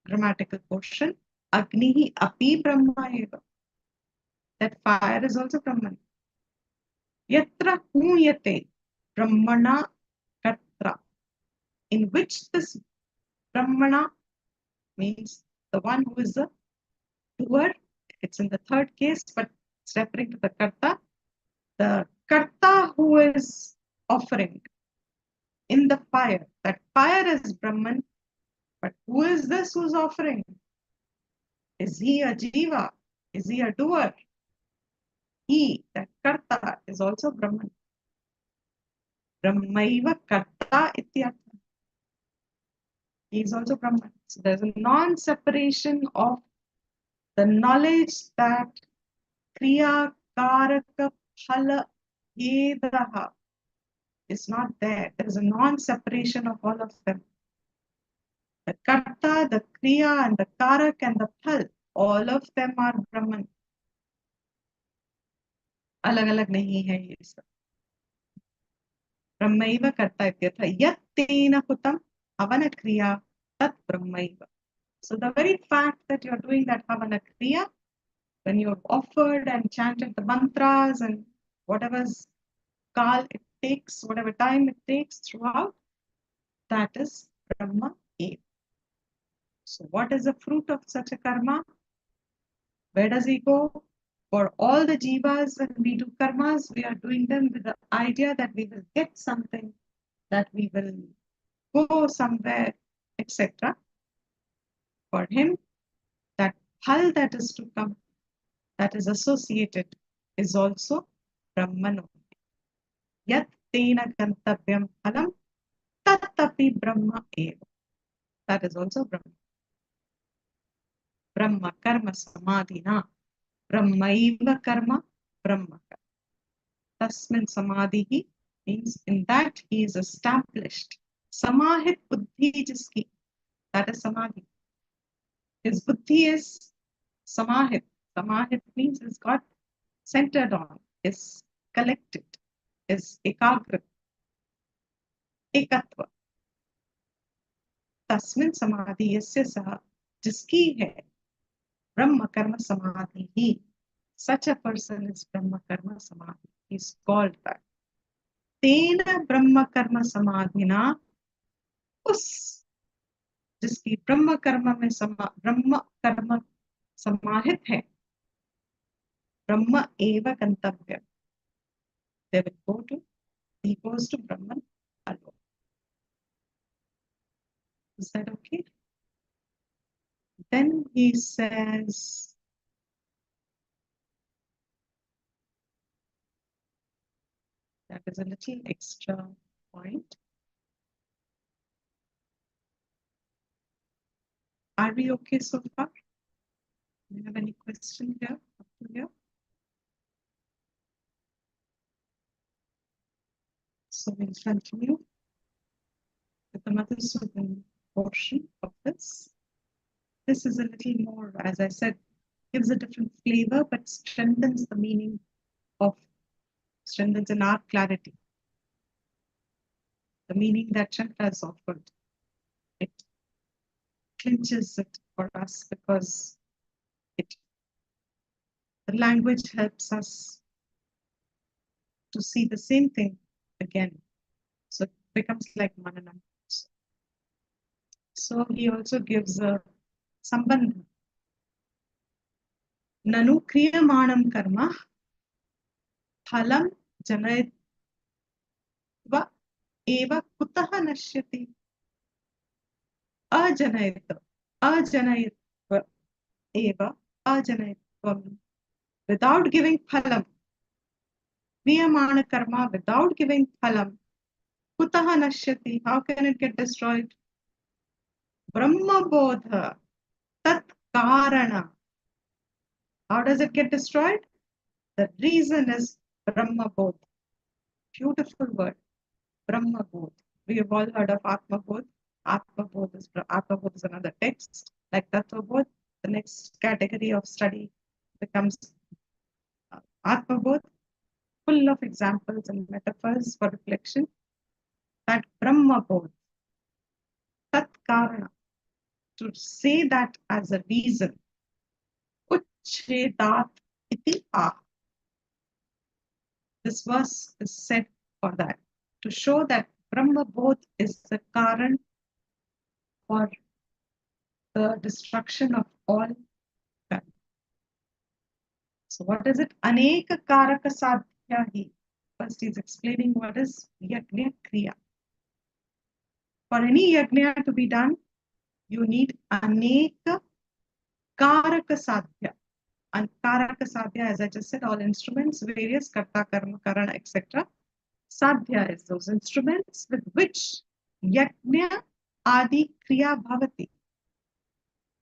grammatical portion. Agnihi api Brahma eva. That fire is also Brahman. Yatra huyate Brahmana katra. In which this Brahmana means the one who is the doer. It's in the third case, but it's referring to the karta. The karta who is offering in the fire. That fire is Brahman. But who is this who's offering? Is he a jiva? Is he a doer? He, that karta, is also Brahman. Brahmaiva karta ityartha. He is also Brahman. So there's a non-separation of the knowledge that kriya, karaka, phala, yedraha is not there. There is a non-separation of all of them. The karta, the kriya, and the karak and the phal, all of them are Brahman. अलग-अलग नहीं है ये सब. ब्रह्मैव कर्ता इत्यर्थ. यत् तेन हुतं havana kriya tat brahmaiva. So the very fact that you're doing that havana kriya, when you've offered and chanted the mantras and whatever's kal it takes, whatever time it takes throughout, that is Brahma eva. So what is the fruit of such a karma? Where does he go? For all the jivas, when we do karmas, we are doing them with the idea that we will get something, that we will go somewhere, etc. For him, that phal that is to come, that is associated, is also Brahman. Yat tena gantavyam phalam tatapi Brahma eva. That is also Brahma. Brahma karma samadhina. Brahmaiva karma Brahma karma. Tasmin samadhi means in that he is established. Samahit buddhi jiski. That is samadhi. His buddhi is samahit. Samahit means it's got centered on, is collected, is ekagra. Ekatva. Tasmin samadhi yasya saha. Jiski hai Brahma karma samadhi hi. Such a person is Brahma karma samadhi. He is called that. Tena Brahma karma samadhina. Us जिसकी ब्रह्म कर्म समाहित है, ब्रह्म एव गंतव्य, they will go to, he goes to Brahman alone. Is that okay? Then he says, that is a little extra point. Are we okay so far? Do you have any question here? Up to here? So we'll continue with the Madhusudan portion of this. This is a little more, as I said, gives a different flavor, but strengthens the meaning of, strengthens in our clarity. The meaning that Shankara has offered, it clinches it for us because the language helps us to see the same thing again. So it becomes like Mananam. So he also gives a sambandha. Nanu kriyamanam karma phalam janayatva eva kutaha nashyati. Ajanayatva eva ajanayatvam. Without giving phalam, kriyamana karma, without giving phalam, kutaha nashyati. How can it get destroyed? Brahma bodha tat karana. How does it get destroyed? The reason is Brahma bodh. Beautiful word, Brahma bodh. We have all heard of Atma bodh. Atma bodh is another text. Like Tattva bodh, the next category of study becomes Atma bodh, full of examples and metaphors for reflection. That Brahma bodh, tat karana, to say that as a reason, Uchchedat iti ah. This verse is said for that, to show that Brahma bodh is the karan for the destruction of all karma. So what is it? Aneka karaka sadhyahi. First he's explaining what is yajna kriya. For any yajna to be done, you need aneka karaka sadhya. And karaka sadhya, as I just said, all instruments, various karta, karma, karana, etc. Sadhya is those instruments with which yajna adi kriya bhavati.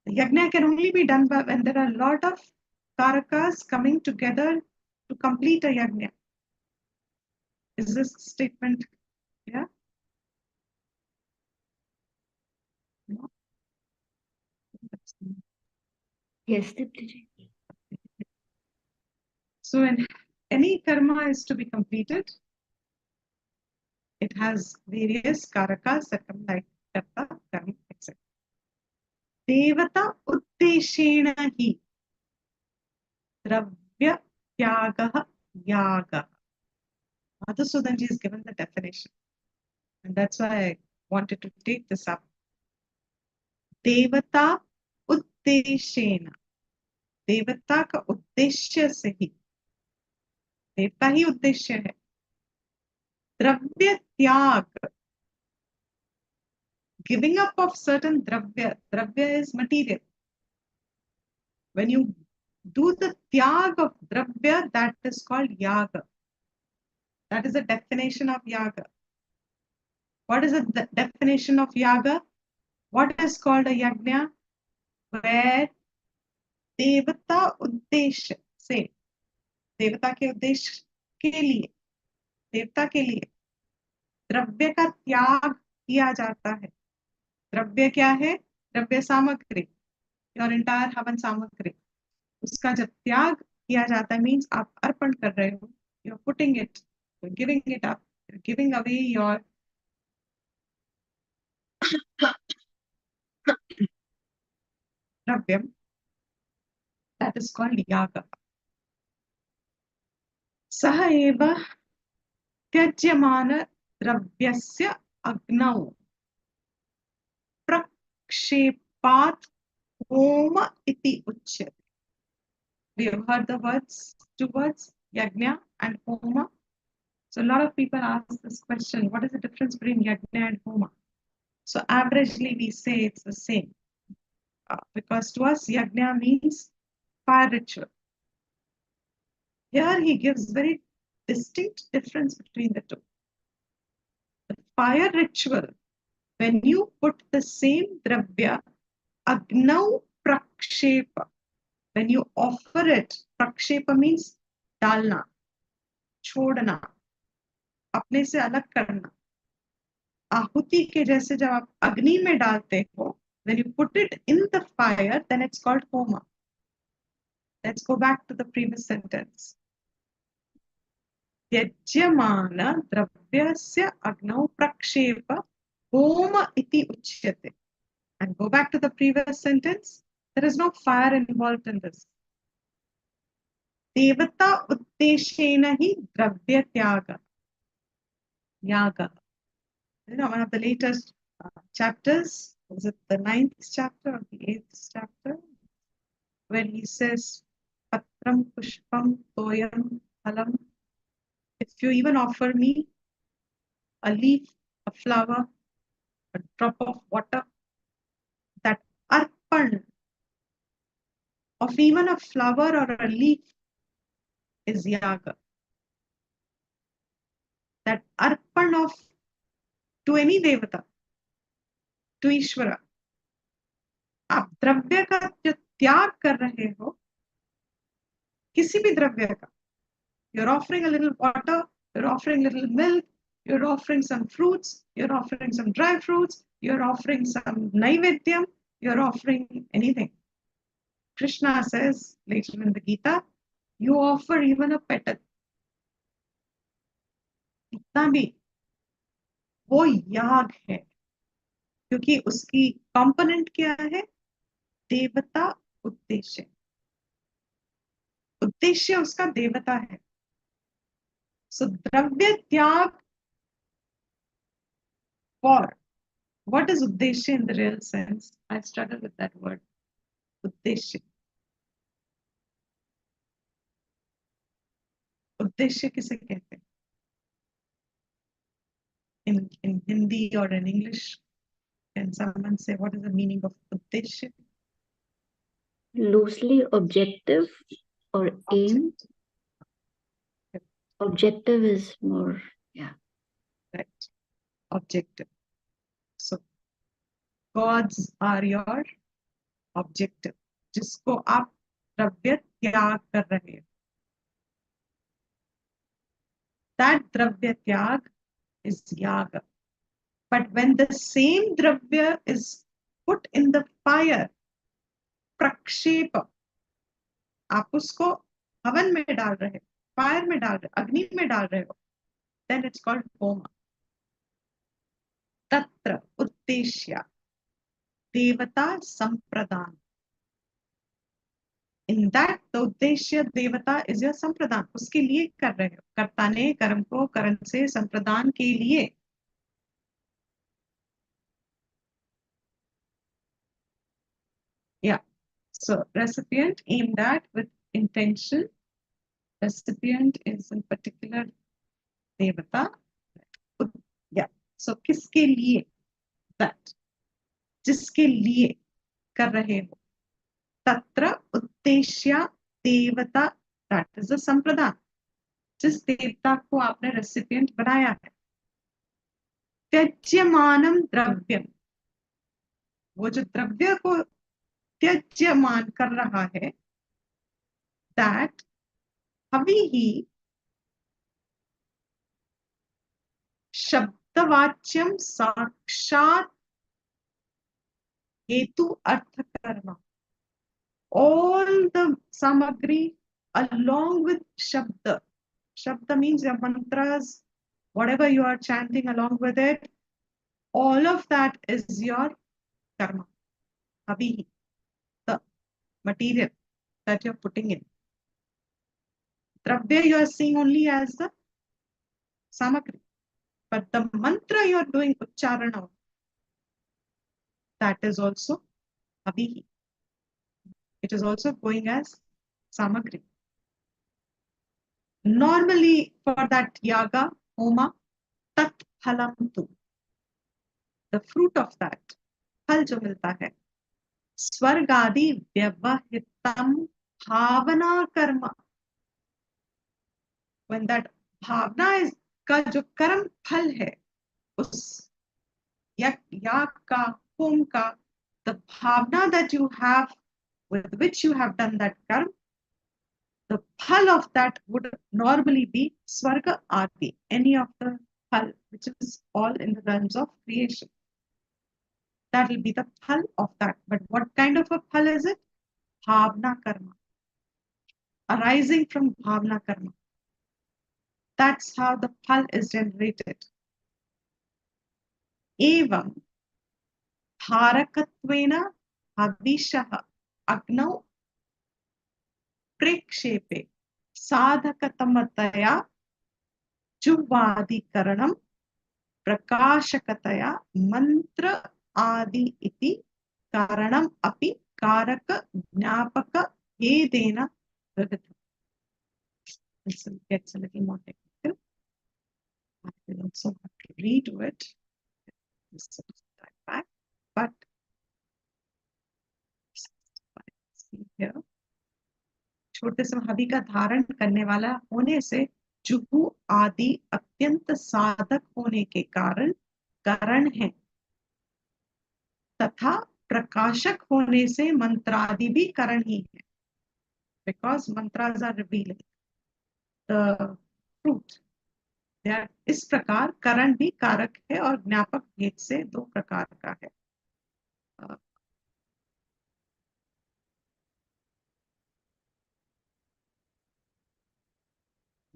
The yajna can only be done by when there are a lot of karakas coming together to complete a yajna. Is this statement clear? No? Yes, Dipti. So when any karma is to be completed, it has various karakas that come like karta, karma, etc. Devata uddeshena hi dravya tyagaha yaga. Madhusudanji is given the definition. And that's why I wanted to take this up. Devata uddeshena. देवता का उद्देश्य से ही, देवता ही उद्देश्य है. द्रव्य त्याग, giving up of certain dravya. Dravya is material. When you do the tyag of dravya, that is called yaga. That is the definition of yaga. What is the definition of yaga? What is called a yajna? Where देवता उद्देश्य से, देवता के उद्देश्य के लिए, देवता के लिए द्रव्य का त्याग किया जाता है. द्रव्य क्या है? द्रव्य सामग्री, योर एंटायर हवन सामग्री. उसका जब त्याग किया जाता है, मीन्स आप अर्पण कर रहे हो, you are putting it, you are giving it up, you are giving away your द्रव्यम. That is called yaga. सह एव त्यज्यमान द्रव्यस्य अग्नौ प्रक्षाल्यते. prakshepat homa iti uchyate. We have heard the two words, yajna and homa. So a lot of people ask this question, what is the difference between yajna and homa? So averagely we say it's the same. Because to us, yajna means fire ritual. Here he gives very distinct difference between the two. The fire ritual, when you put the same dravya, agnau prakshepa, when you offer it, prakshepa means dalna, छोड़ना, अपने से अलग करना. आहुति के जैसे जब आप अग्नि में डालते हो, when you put it in the fire, then it's called homa. Let's go back to the previous sentence. त्यज्यमान द्रव्यस्य अग्नौ प्रक्षेप होम इति उच्यते. And go back to the previous sentence. There is no fire involved in this. देवता उद्देशेन हि द्रव्य त्याग. Yaga. One of the latest chapters, was it the 9th chapter or the 8th chapter? Where he says, Patram pushpam toyam phalam. If you even offer me a leaf, a flower, a drop of water, that arpan of even a flower or a leaf is yaga. That arpan of to any devata, to Ishvara. आप द्रव्य का जो त्याग कर रहे हो, किसी भी द्रव्य का, you're offering a little water, you're offering a little milk, you're offering some fruits, you're offering some dry fruits, you're offering some naivedyam, you're offering anything. Krishna says later in the Gita, you offer even a petal. इतना भी वो याग है, क्योंकि उसकी component क्या है? देवता उद्देश्य. उद्देश्य उसका देवता है. So द्रव्य त्याग for what is uddeshya in the real sense? I struggle with that word. उद्देश्य. उद्देश्य किसे कहते हैं? In Hindi or in English, can someone say what is the meaning of uddeshya? Loosely objective or aim. Objective is more, yeah. Right. Objective. So gods are your objective, जिसको आप द्रव्य त्याग कर रहे हो. That dravya tyag is yaga. But when the same dravya is put in the fire, prakshepa, आप उसको हवन में डाल रहे हो, फायर में डाल रहे हो, अग्नि में डाल रहे हो, then it's called homa. तत्र उद्देश्य देवता संप्रदान. In that the उद्देश्य देवता is your संप्रदान. उसके लिए कर रहे हो. कर्ता ने कर्म को कर्म से संप्रदान के लिए. Yeah. So recipient aimed at with intention. Recipient is in particular devata. Yeah. So किसके लिए? That. जिसके लिए कर रहे हो. तत्र उद्देश्य देवता. That is the संप्रदान. जिस देवता को आपने रेसिपिएंट बनाया है. त्यज्यमानम द्रव्यम. वो जो द्रव्य को त्यज्यमान कर रहा है, that हविः शब्दवाच्यम साक्षात हेतु अर्थ कर्म. All the samagri along with shabda. Shabda means your mantras, whatever you are chanting along with it, all of that is your karma. Havihi, the material that you're putting in. Dravya you are seeing only as the samagri. But the mantra you are doing ucharana, that is also Abhihi. It is also going as Samagri. Normally for that yaga, homa, tat phalam tu, the fruit of that, phal jo milta hai, swargadi vyavahitam bhavana karma. When that bhavna is का जो कर्म फल है उस याग का home का, the bhavna that you have with which you have done that karma, the phal of that would normally be swarga adi, any of the phal which is all in the realms of creation. That will be the phal of that. But what kind of a phal is it? Bhavna karma, arising from bhavna karma. That's how the phal is generated. Evam धारकत्वेन हविषः अग्नौ प्रेक्षेपे साधकतमतया जुह्वादिकरणं प्रकाशकतया मंत्र आदि इति कारणम् अपि कारक ज्ञापक भेदेन विविधम्. This gets a little more technical. I will also have to redo it. This is back, but see here. छोटे से हवि का धारण करने वाला होने से जुहू आदि अत्यंत साधक होने के कारण करण है, तथा प्रकाशक होने से मंत्रादि भी करण ही है. Because mantras are revealing the fruit. इस प्रकार करण भी कारक है और ज्ञापक भेद से दो प्रकार का है.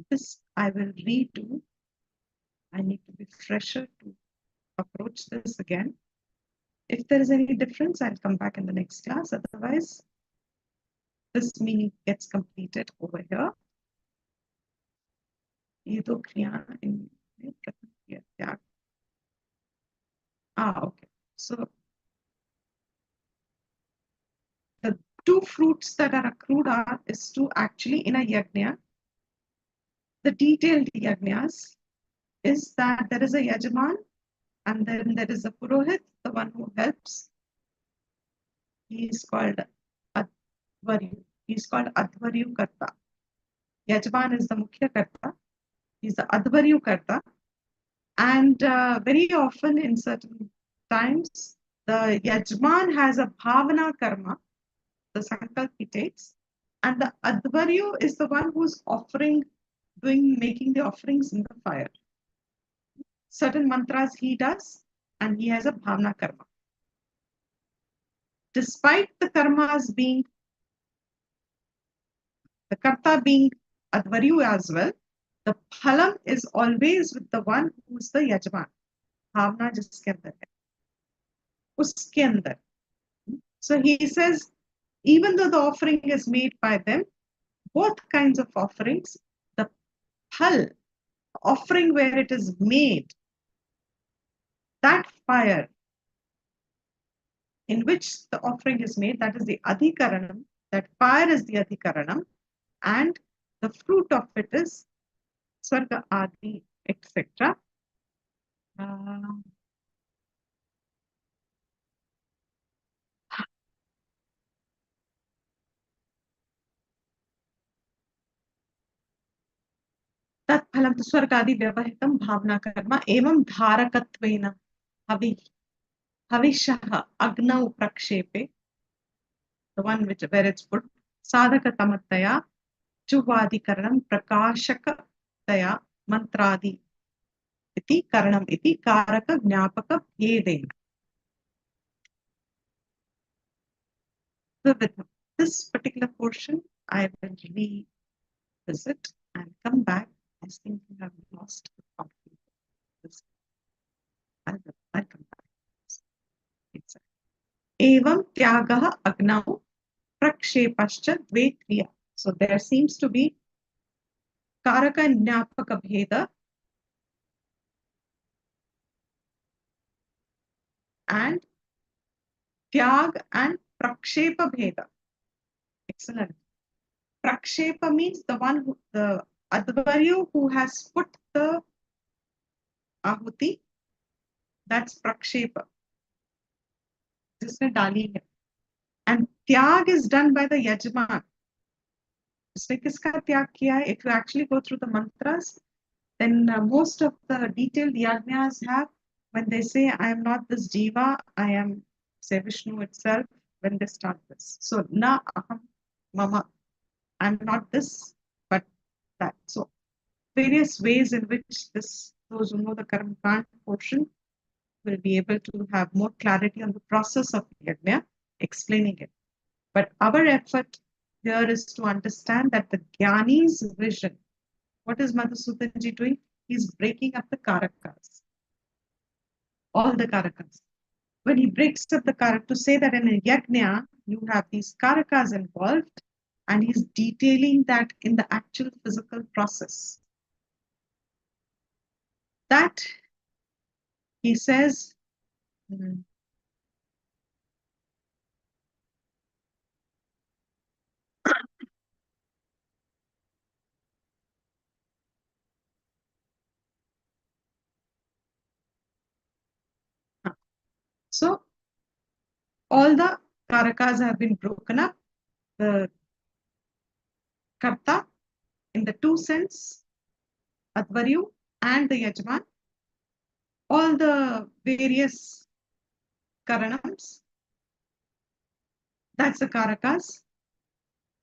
This I will redo. I need to be fresher to approach this again. If there is any difference, I'll come back in the next class. Otherwise, this meaning gets completed over here. ये दो क्रिया in त्याग. Okay. So the two fruits that are accrued is to actually in a yajna. The detailed yajnas is that there is a yajman and then there is a purohit, the one who helps. He is called Advaryu. He is called Advaryu Karta. Yajman is the Mukhya Karta. He is the Advaryu Karta. And very often in certain times, the Yajman has a Bhavana Karma, the Sankalp he takes, and the Advaryu is the one who's offering, making the offerings in the fire. Certain mantras he does, and he has a Bhavana Karma. Despite the karmas being, the Karta being Advaryu as well, the phalam is always with the one who's the Yajman. Bhavana jiske andar hai. Uske andar. So he says, even though the offering is made by them, both kinds of offerings, the phal, offering where it is made, that fire in which the offering is made, that is the adhikaranam, that fire is the adhikaranam, and the fruit of it is Swarga Adi, etc. तत्फलं तु स्वर्गादि व्यवहितं भावना कर्म एवं धारकत्वेन हविषः अग्नौ प्रक्षेपे, the one which where it's put, साधकतमतया जुह्वादिकरणं प्रकाशकतया मंत्रादि इति करणम इति कारक ज्ञापक भेदेन. So with this particular portion, I will revisit and come back. I think we have lost this. I'll come back. Exactly. Evam tyagah agnau prakshepascha dve kriya. So there seems to be karaka and jnapaka bheda, and tyag and prakshepa bheda. Excellent. Prakshepa means the advaryu who has put the ahuti, that's prakshepa. जिसने डाली है. And tyag is done by the yajman. इसने किसका त्याग किया है? If you actually go through the mantras, then most of the detailed yajnas have, when they say, I am not this jiva, I am, say, Vishnu itself, when they start this. So, na aham mama, I am not this, but that. So, various ways in which those who know the karma kand portion will be able to have more clarity on the process of yajna, explaining it. But our effort here is to understand that the Jnani's vision, what is Madhusudan ji doing? He's breaking up the karakas, all the karakas. When he breaks up the karakas, to say that in a yajna, you have these karakas involved, and he's detailing that in the actual physical process. That, he says, so all the karakas have been broken up. The karta, in the two sense, advaryu and the yajman, all the various karanams, that's the karakas,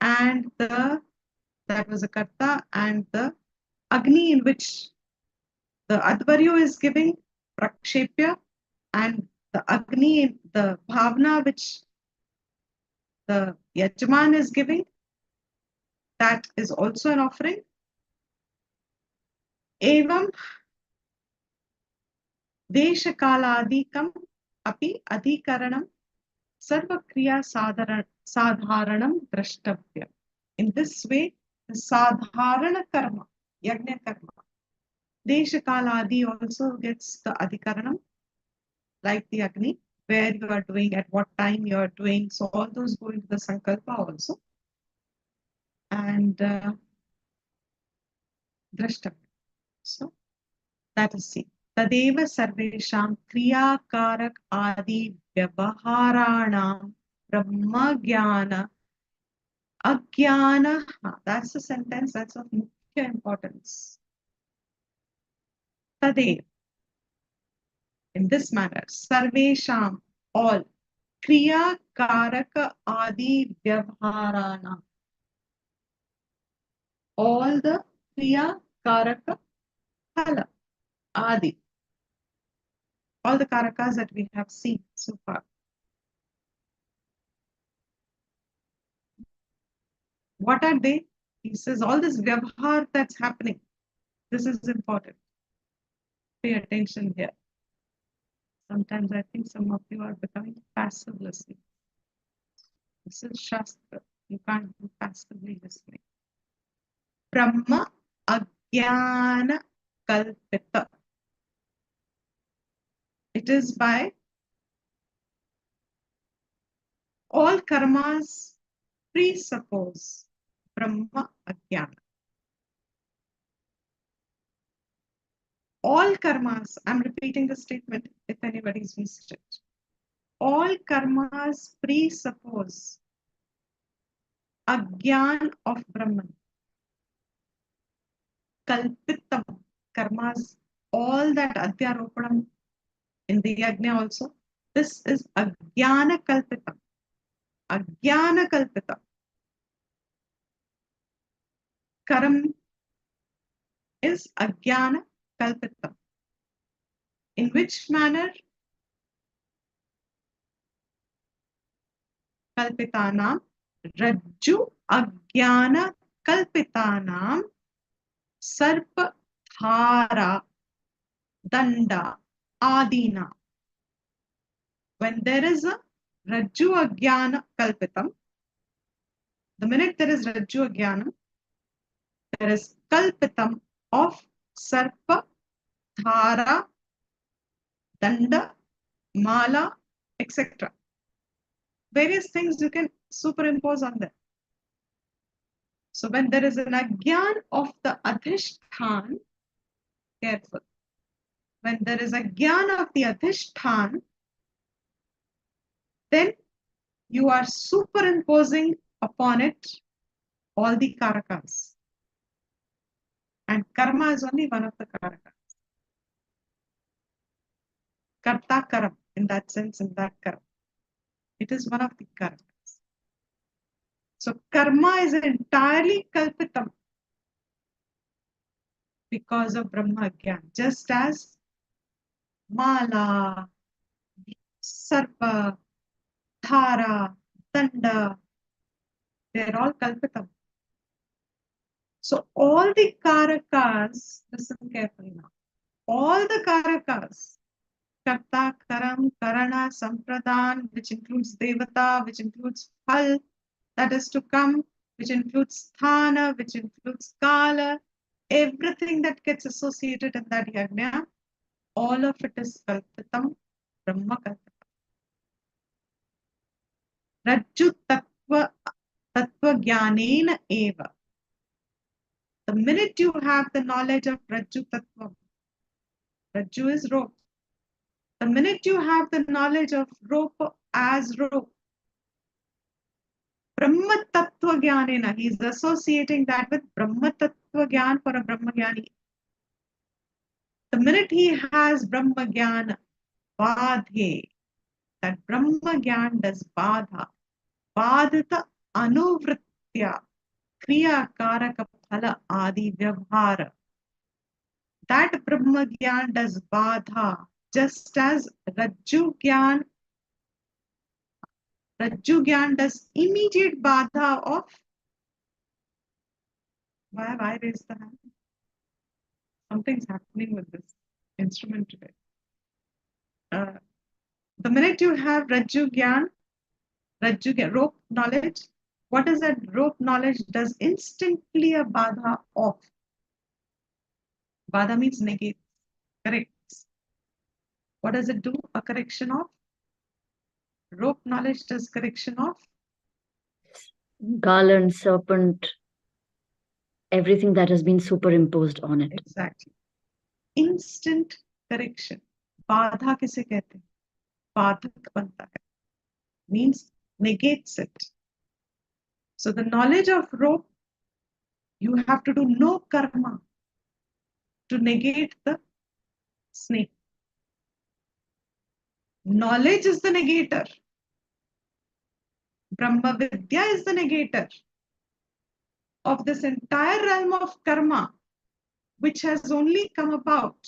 and that was a karta, and the agni in which the advaryu is giving prakshepya, and the agni, the bhavna which the yajman is giving, that is also an offering. Evam deshakaladikam api adhikaranam sarvakriya sadharanam drashtavya. In this way, the sadharana karma, yajna karma, deshakaladi also gets the adhikaranam, like the agni, where you are doing, at what time you are doing. So all those go into the sankalpa also. And drashtavya. So that is seen. Tadeva sarvesham kriyakarak adi vyavaharanam brahma jnana ajnana. That's a sentence that's of mukhya importance. Tadev, in this manner, sarvesham, all, kriya karaka adi vyavaharana, all the kriya karaka phala adi, all the karakas that we have seen so far. What are they? He says all this vyavahar that's happening. This is important. Pay attention here. Sometimes I think some of you are becoming passive listening. This is Shastra. You can't be passively listening. Brahma Ajnana Kalpita. It is by all karmas presuppose Brahma Ajnana. All karmas, I'm repeating the statement if anybody's missed it. All karmas presuppose Ajnan of Brahman. Kalpitam, karmas, all that Adhyaropanam in the Yajna also, this is Ajnana Kalpitam. Ajnana Kalpitam. Karam is Ajnana Kalpitam. In which manner? Kalpitanam, Rajju Ajnana Kalpitanam, Sarpa Dhara Danda Adina. When there is a Rajju Ajnana Kalpitam, the minute there is Rajju Ajnana, there is Kalpitam of Sarpa, Dhara, Danda, Mala, etc. various things you can superimpose on them. So when there is an agyan of the adhishthan, careful. When there is a gyan of the adhishthan, then you are superimposing upon it all the karakas. And karma is only one of the karakas. Karta karam, in that sense, in that karam. It is one of the karakas. So karma is entirely kalpitam because of Brahma Gyan. Just as mala, sarpa, dhara, danda, they're all kalpitam. So all the karakas, listen carefully now, all the karakas, karta, karam, karana, sampradhan, which includes devata, which includes phal, that is to come, which includes sthana, which includes kala, everything that gets associated in that yajna, all of it is kalpitam, Brahma kalpitam. Rajju tattva jnanena eva. The minute you have the knowledge of Rajju tattva, Rajju is rope. The minute you have the knowledge of rope as rope, Brahma tattva jnanena, he is associating that with Brahma tattva jnan for a Brahma jnani. The minute he has Brahma jnana, badhe, that Brahma jnana does badha, badhita anuvritya, kriya karaka phala adi vyavhara. That Brahma Gyan does badha, just as Rajju Gyan does immediate badha of. Why have I raised the hand? Something's happening with this instrument today. The minute you have Rajju Gyan, rope knowledge, what is that rope knowledge does instantly a badha of? Badha means negate, corrects. What does it do? A correction of? Rope knowledge does correction of? Garland, serpent, everything that has been superimposed on it. Exactly. Instant correction. Badha किसे कहते हैं? बाधक बनता है. Means negates it. So the knowledge of rope, you have to do no karma to negate the snake. Knowledge is the negator. Brahma Vidya is the negator of this entire realm of karma, which has only come about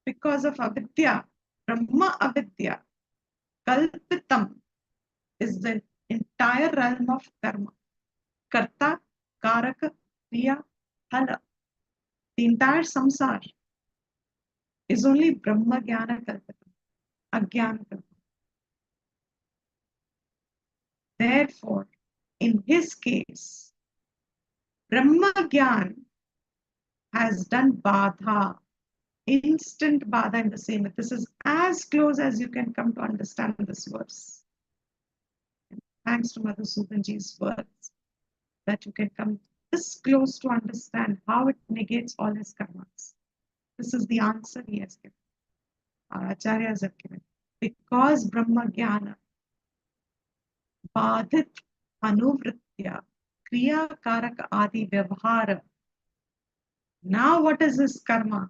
because of avidya. Brahma avidya, kalpitam, is the entire realm of karma. Karta, karaka, kriya, phala. The entire samsara is only Brahma Jnana kalpitam, Ajnana kalpitam. Therefore, in his case, Brahma Jnana has done badha, instant badha in the same. This is as close as you can come to understand this verse. Thanks to Madhusudanji's words, that you can come this close to understand how it negates all his karmas. This is the answer he has given. Our acharyas have given. Because Brahma Jnana, badhit anuvritya, kriya karaka adi vyavhara. Now what is his karma?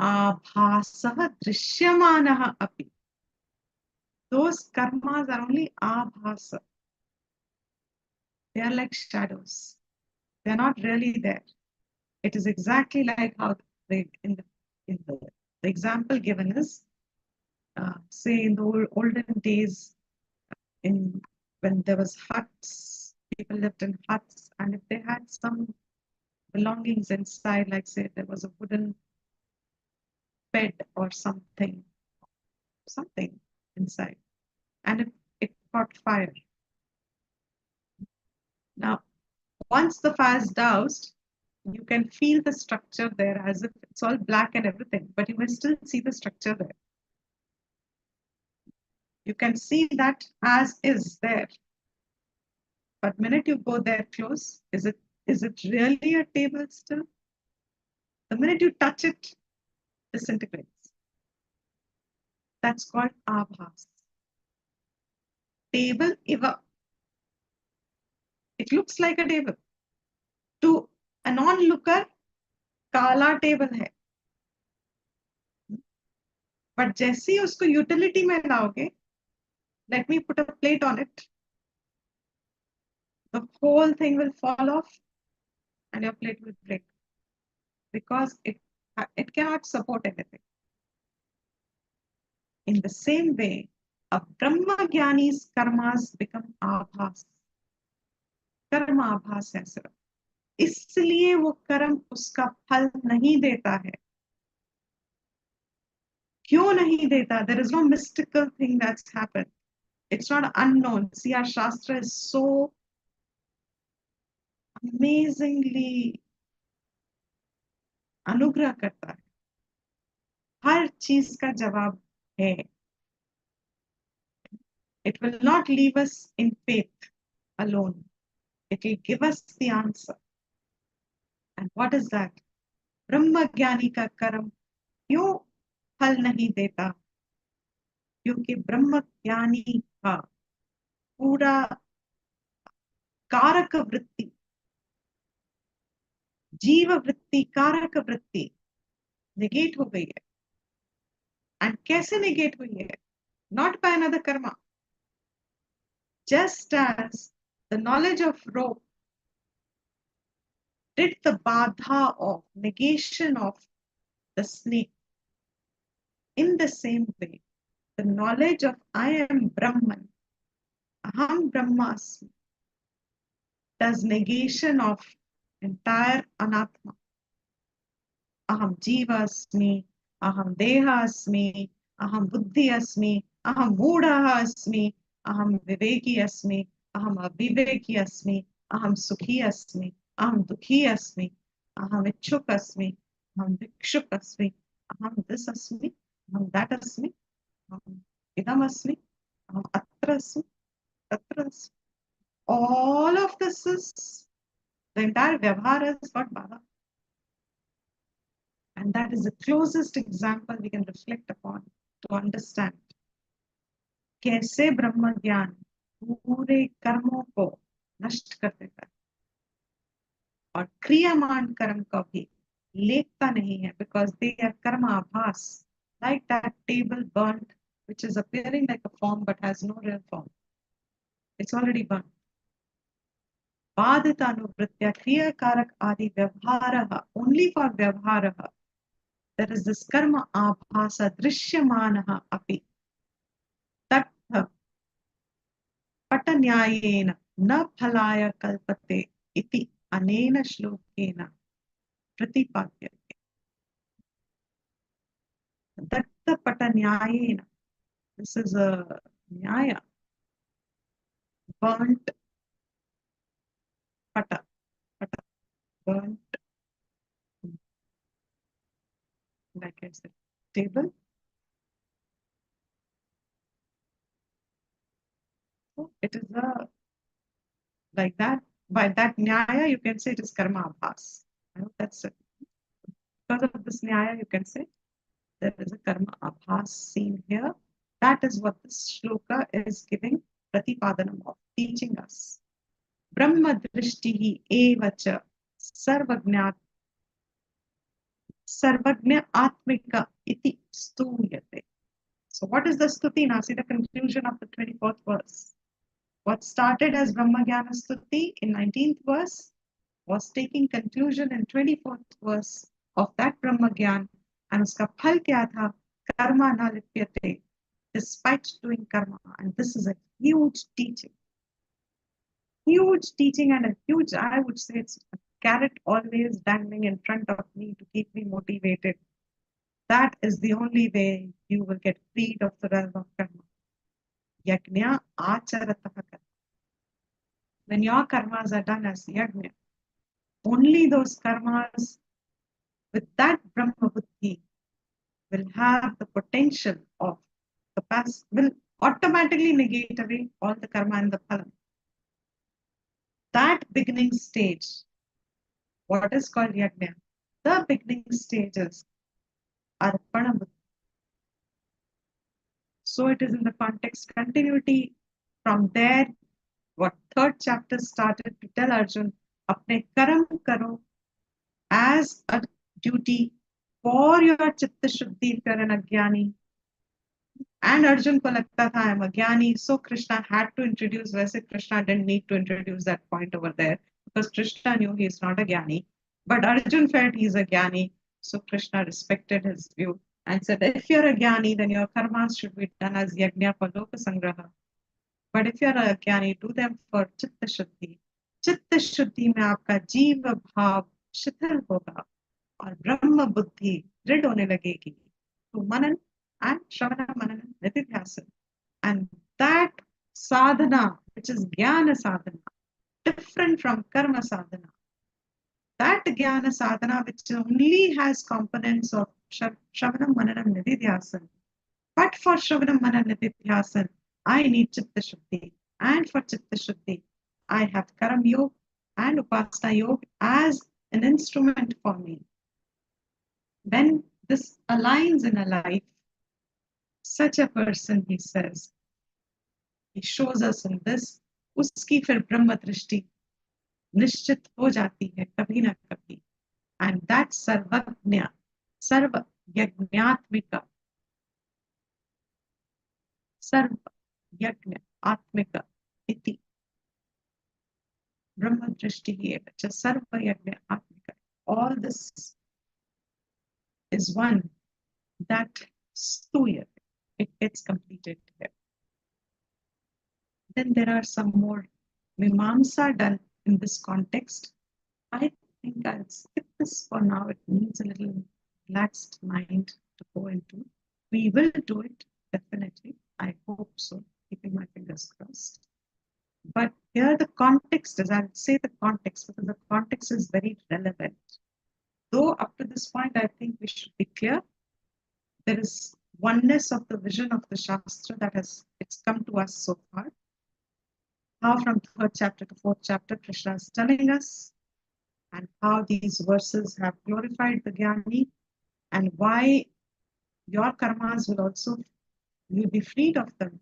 Abhasah drishyamanaha api. Those karmas are only abhasa. They are like shadows. They are not really there. It is exactly like how the example given is, say in the olden days, when there was huts, people lived in huts, and if they had some belongings inside, like say there was a wooden bed or something inside, and it caught fire. Now, once the fire is doused, you can feel the structure there as if it's all black and everything, but you may still see the structure there. You can see that as is there. But minute you go there close, is it really a table still? The minute you touch it, disintegrates. That's called abhas. Table iva. It looks like a table. To a non-looker, काला table है. But जैसे ही उसको utility में लाओगे, let me put a plate on it. The whole thing will fall off and your plate will break because it cannot support anything. In the same way, a Brahma Jnani's karmas become abhas. कर्म आभास है सिर्फ, इसलिए वो कर्म उसका फल नहीं देता है. क्यों नहीं देता? There is no mystical thing that's happened. It's not unknown. See, our Shastra is so amazingly अनुग्रह करता है. हर चीज का जवाब है. It will not leave us in faith alone. It will give us the answer. And what is that? ब्रह्म ज्ञानी का कर्म क्यों फल नहीं देता? क्योंकि ब्रह्म ज्ञानी का पूरा कारक वृत्ति, जीव वृत्ति, कारक वृत्ति नेगेट हो गई है. एंड कैसे नेगेट हुई है? Not by another Karma. Just as the knowledge of rope did the badha of negation of the snake, in the same way, the knowledge of I am Brahman, Aham Brahmasmi, does negation of entire anatma. Aham Jiva Asmi, Aham Deha Asmi, Aham Buddhi Asmi, Aham Mudha Asmi, Aham Viveki Asmi, Aham Aviveki Asmi, Aham Sukhi Asmi, Aham Dukhi Asmi, Aham Ichchuk Asmi, Aham Vikshuk Asmi, Aham this Asmi, Aham that Asmi, Aham Idam Asmi, Aham Atra Asmi, Tatra Asmi. All of this is, the entire Vyavhara is got Bhava. And that is the closest example we can reflect upon to understand कैसे ब्रह्म ज्ञान पूरे कर्मों को नष्ट कर देता है और क्रियामान कर्म का भी लेखता नहीं है, because they are karma abhas, like that table burnt which is appearing like a form but has no real form. It's already burnt. बाधिता अनुवृत्त्या क्रियाकारक आदि व्यवहारः, only for व्यवहारः there is this karma abhasa drishymanah api tattha patanyayena na phalaya kalpate iti anena shlokena pratipadyate. Datta patanyayena, this is a nyaya, burnt pata, burnt, like I said, table. So it is a, like that, by that nyaya you can say it is karma abhas. I hope that's it. Because of this nyaya you can say there is a karma abhas seen here. That is what this shloka is giving pratipadanam of, teaching us. Brahma drishtihi evacha sarvagna atmika iti stuyate. So what is the stuti? Now see the conclusion of the 24th verse. What started as Brahma Jnana Stuti in 19th verse was taking conclusion in 24th verse of that Brahma Jnana, and uska phal kya tha? Karma na lipyate, despite doing karma. And this is a huge teaching. Huge teaching and a huge, I would say it's a carrot always dangling in front of me to keep me motivated. That is the only way you will get freed of the realm of karma. Yajna acharatah karma. When your karmas are done as yajna, only those karmas with that Brahma Buddhi will have the potential of will automatically negate away all the karma and the phala. That beginning stage, what is called yajna, the beginning stages arpana buddhi. So it is in the context continuity. From there, what third chapter started to tell Arjun, apne karam karo as a duty for your chitta shuddhi if you're an agyani. And Arjun ko lagta tha, I'm a jnani, so Krishna had to introduce, वैसे Krishna didn't need to introduce that point over there because Krishna knew he is not a jnani. But Arjun felt he's a jnani, so Krishna respected his view and said, if you're a jnani, then your karmas should be done as yajna for loka sangraha. But if you're a jnani, do them for chitta shuddhi. चित्त शुद्धि में आपका जीव भाव शिथिल होगा और ब्रह्म बुद्धि दृढ़ होने लगेगी. तो मनन and Shravana Manana Nididhyasana. And that sadhana, which is Jnana sadhana, different from Karma sadhana, that Jnana sadhana, which only has components of Shravana Manana Nididhyasana. But for Shravana Manana Nididhyasana, I need Chitta Shuddhi. And for Chitta Shuddhi, I have Karam Yoga and Upasana Yoga as an instrument for me. When this aligns in a life, such a person, he says, he shows us in this, उसकी फिर ब्रह्म दृष्टि निश्चित हो जाती है कभी ना कभी. And that सर्वज्ञ, सर्व यज्ञात्मिका, सर्व यज्ञ आत्मिका इति ब्रह्म दृष्टि एव च सर्व यज्ञ आत्मिका. All this is one, that stuya, it gets completed here. Then there are some more mimamsa done in this context. I think I'll skip this for now. It needs a little relaxed mind to go into. We will do it, definitely. I hope so, keeping my fingers crossed. But here the context is, I'll say the context because the context is very relevant. Though up to this point, I think we should be clear. There is oneness of the vision of the Shastra that it's come to us so far. How from third chapter to fourth chapter, Krishna is telling us, and how these verses have glorified the Jnani, and why your karmas will also, you'll be freed of them,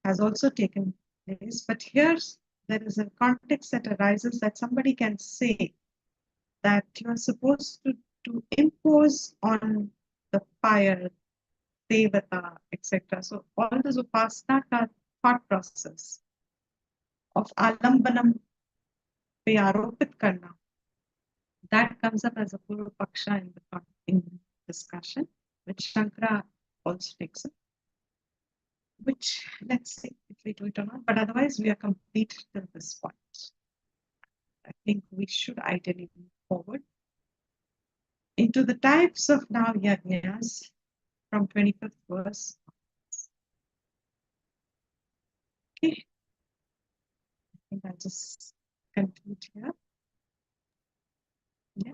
has also taken place. But here there is a context that arises that somebody can say that you are supposed to impose on the fire, devata, etc. So all this upasana thought process of alambanam pe aropit karna, that comes up as a purva paksha in discussion, which Shankara also takes up. Which, let's see if we do it or not, but otherwise we are complete till this point. I think we should ideally move forward into the types of now yajnas from 25th verse. Okay, I think I'll just conclude here. Yeah.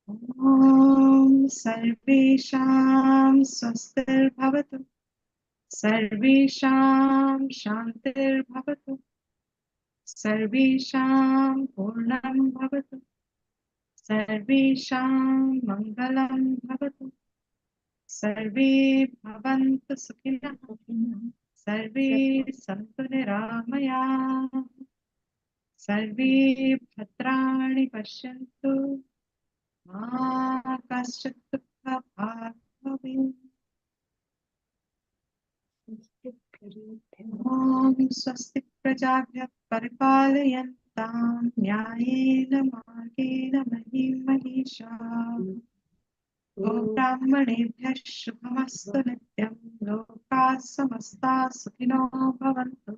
Om Sarvesham Swastir Bhavatu Sarvesham Shantir Bhavatu Sarvesham Purnam Bhavatu Sarvesham Mangalam Bhavatu Sarve Bhavantu Sukhinah Sarve Santu Niramaya Sarve Bhadrani Pashyantu Ma Kaschit Dukha Bhag Bhavet. Om Swastik Prajabhyah Paripalayantam Nyayena Margena Mahim Mahisha Om Brahmanebhyah Shubhamastu Nityam Loka Samasta Sukhino Bhavantu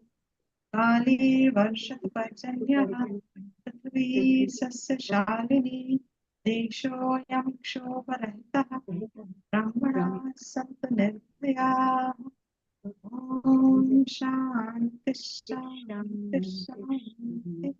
Kali Varshatu Parjanyah Prithvi Sasya Shalini Desho Yam Kshovarahitah Brahmana Santu Nirbhaya. Om Shanti Shanti Shanti.